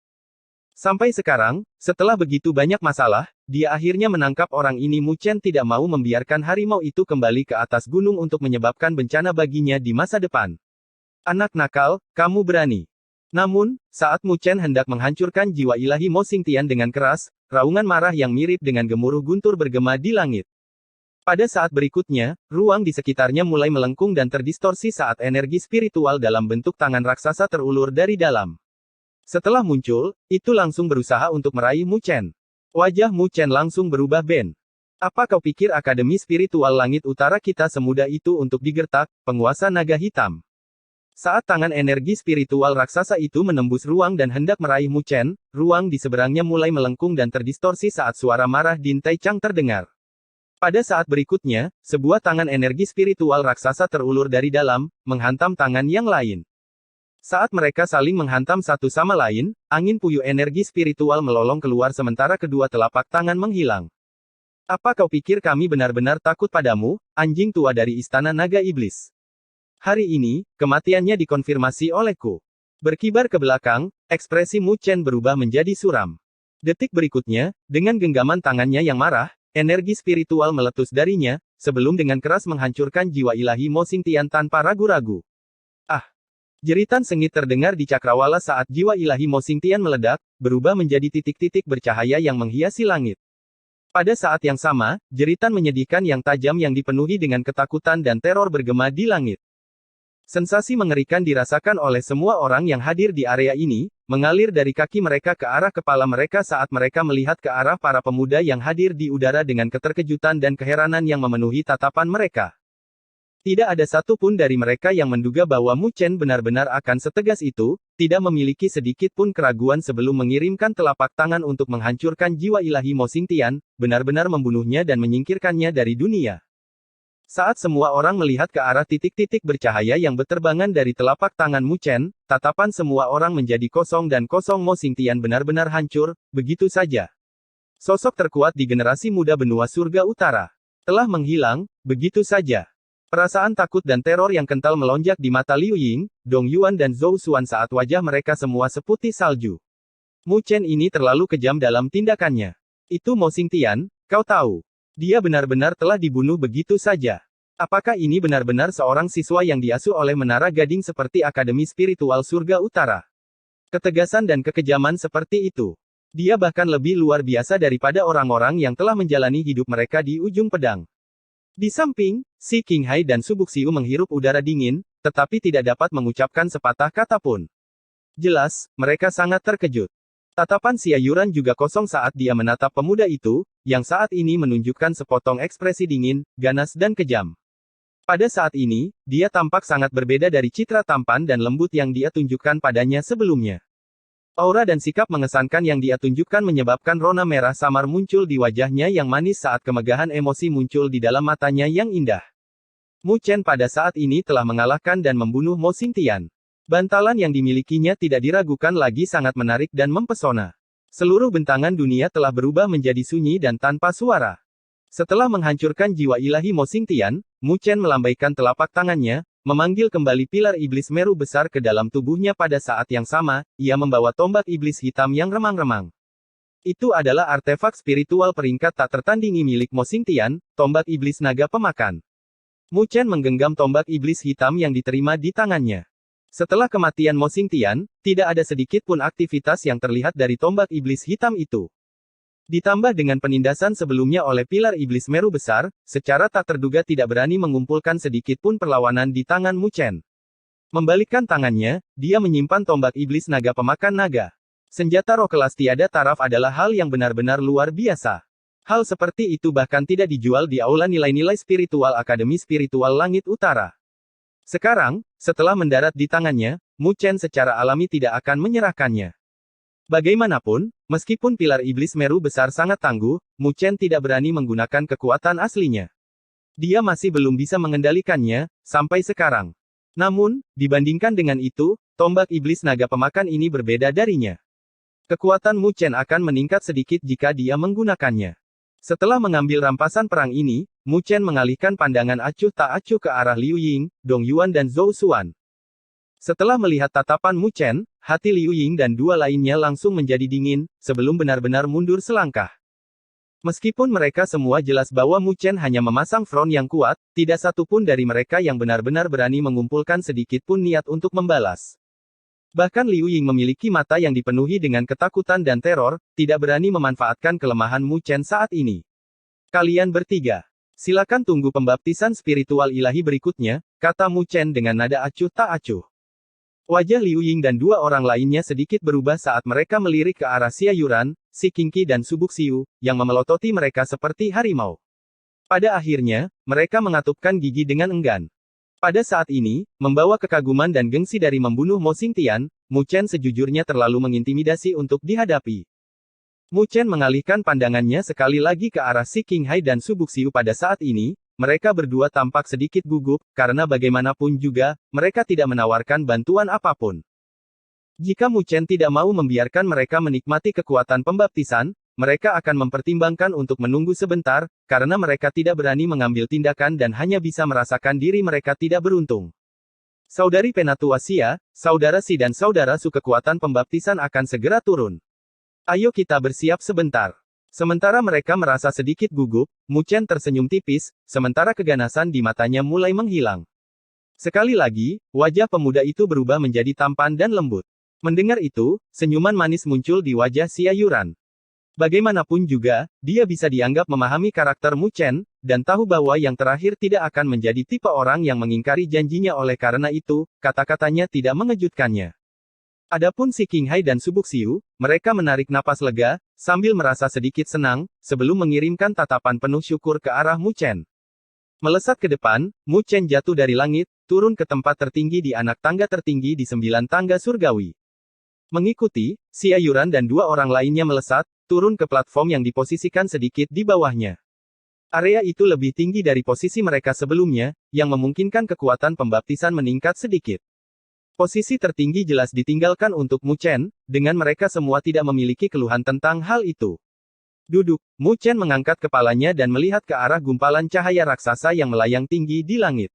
S1: Sampai sekarang, setelah begitu banyak masalah, dia akhirnya menangkap orang ini. Mu Chen tidak mau membiarkan harimau itu kembali ke atas gunung untuk menyebabkan bencana baginya di masa depan. Anak nakal, kamu berani. Namun, saat Mu Chen hendak menghancurkan jiwa ilahi Mo Xingtian dengan keras, raungan marah yang mirip dengan gemuruh guntur bergema di langit. Pada saat berikutnya, ruang di sekitarnya mulai melengkung dan terdistorsi saat energi spiritual dalam bentuk tangan raksasa terulur dari dalam. Setelah muncul, itu langsung berusaha untuk meraih Mu Chen. Wajah Mu Chen langsung berubah ben. Apa kau pikir Akademi Spiritual Langit Utara kita semudah itu untuk digertak, penguasa naga hitam? Saat tangan energi spiritual raksasa itu menembus ruang dan hendak meraih Mu Chen, ruang di seberangnya mulai melengkung dan terdistorsi saat suara marah Din Tai Chang terdengar. Pada saat berikutnya, sebuah tangan energi spiritual raksasa terulur dari dalam, menghantam tangan yang lain. Saat mereka saling menghantam satu sama lain, angin puyuh energi spiritual melolong keluar sementara kedua telapak tangan menghilang. Apa kau pikir kami benar-benar takut padamu, anjing tua dari Istana Naga Iblis? Hari ini, kematiannya dikonfirmasi olehku. Berkibar ke belakang, ekspresi Mu Chen berubah menjadi suram. Detik berikutnya, dengan genggaman tangannya yang marah, energi spiritual meletus darinya, sebelum dengan keras menghancurkan jiwa ilahi Mo Xingtian tanpa ragu-ragu. Ah! Jeritan sengit terdengar di cakrawala saat jiwa ilahi Mo Xingtian meledak, berubah menjadi titik-titik bercahaya yang menghiasi langit. Pada saat yang sama, jeritan menyedihkan yang tajam yang dipenuhi dengan ketakutan dan teror bergema di langit. Sensasi mengerikan dirasakan oleh semua orang yang hadir di area ini, mengalir dari kaki mereka ke arah kepala mereka saat mereka melihat ke arah para pemuda yang hadir di udara dengan keterkejutan dan keheranan yang memenuhi tatapan mereka. Tidak ada satu pun dari mereka yang menduga bahwa Mu Chen benar-benar akan setegas itu, tidak memiliki sedikit pun keraguan sebelum mengirimkan telapak tangan untuk menghancurkan jiwa ilahi Mo Xingtian, benar-benar membunuhnya dan menyingkirkannya dari dunia. Saat semua orang melihat ke arah titik-titik bercahaya yang berterbangan dari telapak tangan Mu Chen, tatapan semua orang menjadi kosong dan kosong. Mo Xingtian benar-benar hancur, begitu saja. Sosok terkuat di generasi muda benua surga utara telah menghilang, begitu saja. Perasaan takut dan teror yang kental melonjak di mata Liu Ying, Dong Yuan dan Zhou Xuan saat wajah mereka semua seputih salju. Mu Chen ini terlalu kejam dalam tindakannya. Itu Mo Xingtian, kau tahu. Dia benar-benar telah dibunuh begitu saja. Apakah ini benar-benar seorang siswa yang diasuh oleh Menara Gading seperti Akademi Spiritual Surga Utara? Ketegasan dan kekejaman seperti itu. Dia bahkan lebih luar biasa daripada orang-orang yang telah menjalani hidup mereka di ujung pedang. Di samping, si Qinghai dan Su Buxiu menghirup udara dingin, tetapi tidak dapat mengucapkan sepatah kata pun. Jelas, mereka sangat terkejut. Tatapan Xia Yuran juga kosong saat dia menatap pemuda itu, yang saat ini menunjukkan sepotong ekspresi dingin, ganas dan kejam. Pada saat ini, dia tampak sangat berbeda dari citra tampan dan lembut yang dia tunjukkan padanya sebelumnya. Aura dan sikap mengesankan yang dia tunjukkan menyebabkan rona merah samar muncul di wajahnya yang manis saat kemegahan emosi muncul di dalam matanya yang indah. Mu Chen pada saat ini telah mengalahkan dan membunuh Mo Xingtian. Bantalan yang dimilikinya tidak diragukan lagi sangat menarik dan mempesona. Seluruh bentangan dunia telah berubah menjadi sunyi dan tanpa suara. Setelah menghancurkan jiwa ilahi Mo Xingtian, Mu Chen melambaikan telapak tangannya, memanggil kembali pilar iblis Meru besar ke dalam tubuhnya. Pada saat yang sama, ia membawa tombak iblis hitam yang remang-remang. Itu adalah artefak spiritual peringkat tak tertandingi milik Mo Xingtian, tombak iblis naga pemakan. Mu Chen menggenggam tombak iblis hitam yang diterima di tangannya. Setelah kematian Mo Xingtian, tidak ada sedikit pun aktivitas yang terlihat dari tombak iblis hitam itu. Ditambah dengan penindasan sebelumnya oleh pilar iblis Meru besar, secara tak terduga tidak berani mengumpulkan sedikit pun perlawanan di tangan Mu Chen. Membalikkan tangannya, dia menyimpan tombak iblis naga pemakan naga. Senjata roh kelas tiada taraf adalah hal yang benar-benar luar biasa. Hal seperti itu bahkan tidak dijual di aula nilai-nilai spiritual Akademi Spiritual Langit Utara. Sekarang, setelah mendarat di tangannya, Mu Chen secara alami tidak akan menyerahkannya. Bagaimanapun, meskipun pilar iblis Meru besar sangat tangguh, Mu Chen tidak berani menggunakan kekuatan aslinya. Dia masih belum bisa mengendalikannya, sampai sekarang. Namun, dibandingkan dengan itu, tombak iblis naga pemakan ini berbeda darinya. Kekuatan Mu Chen akan meningkat sedikit jika dia menggunakannya. Setelah mengambil rampasan perang ini, Mu Chen mengalihkan pandangan acuh tak acuh ke arah Liu Ying, Dong Yuan dan Zhou Xuan. Setelah melihat tatapan Mu Chen, hati Liu Ying dan dua lainnya langsung menjadi dingin, sebelum benar-benar mundur selangkah. Meskipun mereka semua jelas bahwa Mu Chen hanya memasang front yang kuat, tidak satu pun dari mereka yang benar-benar berani mengumpulkan sedikit pun niat untuk membalas. Bahkan Liu Ying memiliki mata yang dipenuhi dengan ketakutan dan teror, tidak berani memanfaatkan kelemahan Mu Chen saat ini. Kalian bertiga, silakan tunggu pembaptisan spiritual ilahi berikutnya, kata Mu Chen dengan nada acuh tak acuh. Wajah Liu Ying dan dua orang lainnya sedikit berubah saat mereka melirik ke arah Xia Yuran, si Qingqi dan Su Buxiu, yang memelototi mereka seperti harimau. Pada akhirnya, mereka mengatupkan gigi dengan enggan. Pada saat ini, membawa kekaguman dan gengsi dari membunuh Mo Xingtian, Mu Chen sejujurnya terlalu mengintimidasi untuk dihadapi. Mu Chen mengalihkan pandangannya sekali lagi ke arah si Qinghai dan Su Buxiu. Pada saat ini, mereka berdua tampak sedikit gugup, karena bagaimanapun juga, mereka tidak menawarkan bantuan apapun. Jika Mu Chen tidak mau membiarkan mereka menikmati kekuatan pembaptisan, mereka akan mempertimbangkan untuk menunggu sebentar, karena mereka tidak berani mengambil tindakan dan hanya bisa merasakan diri mereka tidak beruntung. Saudari Penatua Xia, Saudara Si dan Saudara Su, kekuatan pembaptisan akan segera turun. Ayo kita bersiap sebentar. Sementara mereka merasa sedikit gugup, Mu Chen tersenyum tipis, sementara keganasan di matanya mulai menghilang. Sekali lagi, wajah pemuda itu berubah menjadi tampan dan lembut. Mendengar itu, senyuman manis muncul di wajah Xia Yuran. Bagaimanapun juga, dia bisa dianggap memahami karakter Mu Chen, dan tahu bahwa yang terakhir tidak akan menjadi tipe orang yang mengingkari janjinya. Oleh karena itu, kata-katanya tidak mengejutkannya. Adapun si Qinghai dan Su Buxiu, mereka menarik napas lega, sambil merasa sedikit senang, sebelum mengirimkan tatapan penuh syukur ke arah Mu Chen. Melesat ke depan, Mu Chen jatuh dari langit, turun ke tempat tertinggi di anak tangga tertinggi di 9 tangga surgawi. Mengikuti, Xia Yuran dan dua orang lainnya melesat, turun ke platform yang diposisikan sedikit di bawahnya. Area itu lebih tinggi dari posisi mereka sebelumnya, yang memungkinkan kekuatan pembaptisan meningkat sedikit. Posisi tertinggi jelas ditinggalkan untuk Mu Chen, dengan mereka semua tidak memiliki keluhan tentang hal itu. Duduk, Mu Chen mengangkat kepalanya dan melihat ke arah gumpalan cahaya raksasa yang melayang tinggi di langit.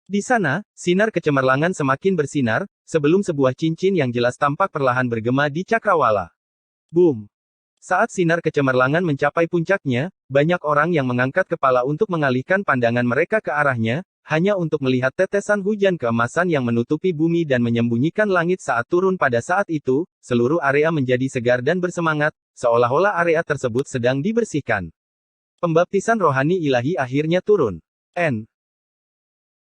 S1: Di sana, sinar kecemerlangan semakin bersinar, sebelum sebuah cincin yang jelas tampak perlahan bergema di cakrawala. Boom! Saat sinar kecemerlangan mencapai puncaknya, banyak orang yang mengangkat kepala untuk mengalihkan pandangan mereka ke arahnya, hanya untuk melihat tetesan hujan keemasan yang menutupi bumi dan menyembunyikan langit saat turun pada saat itu, seluruh area menjadi segar dan bersemangat, seolah-olah area tersebut sedang dibersihkan. Pembaptisan rohani ilahi akhirnya turun.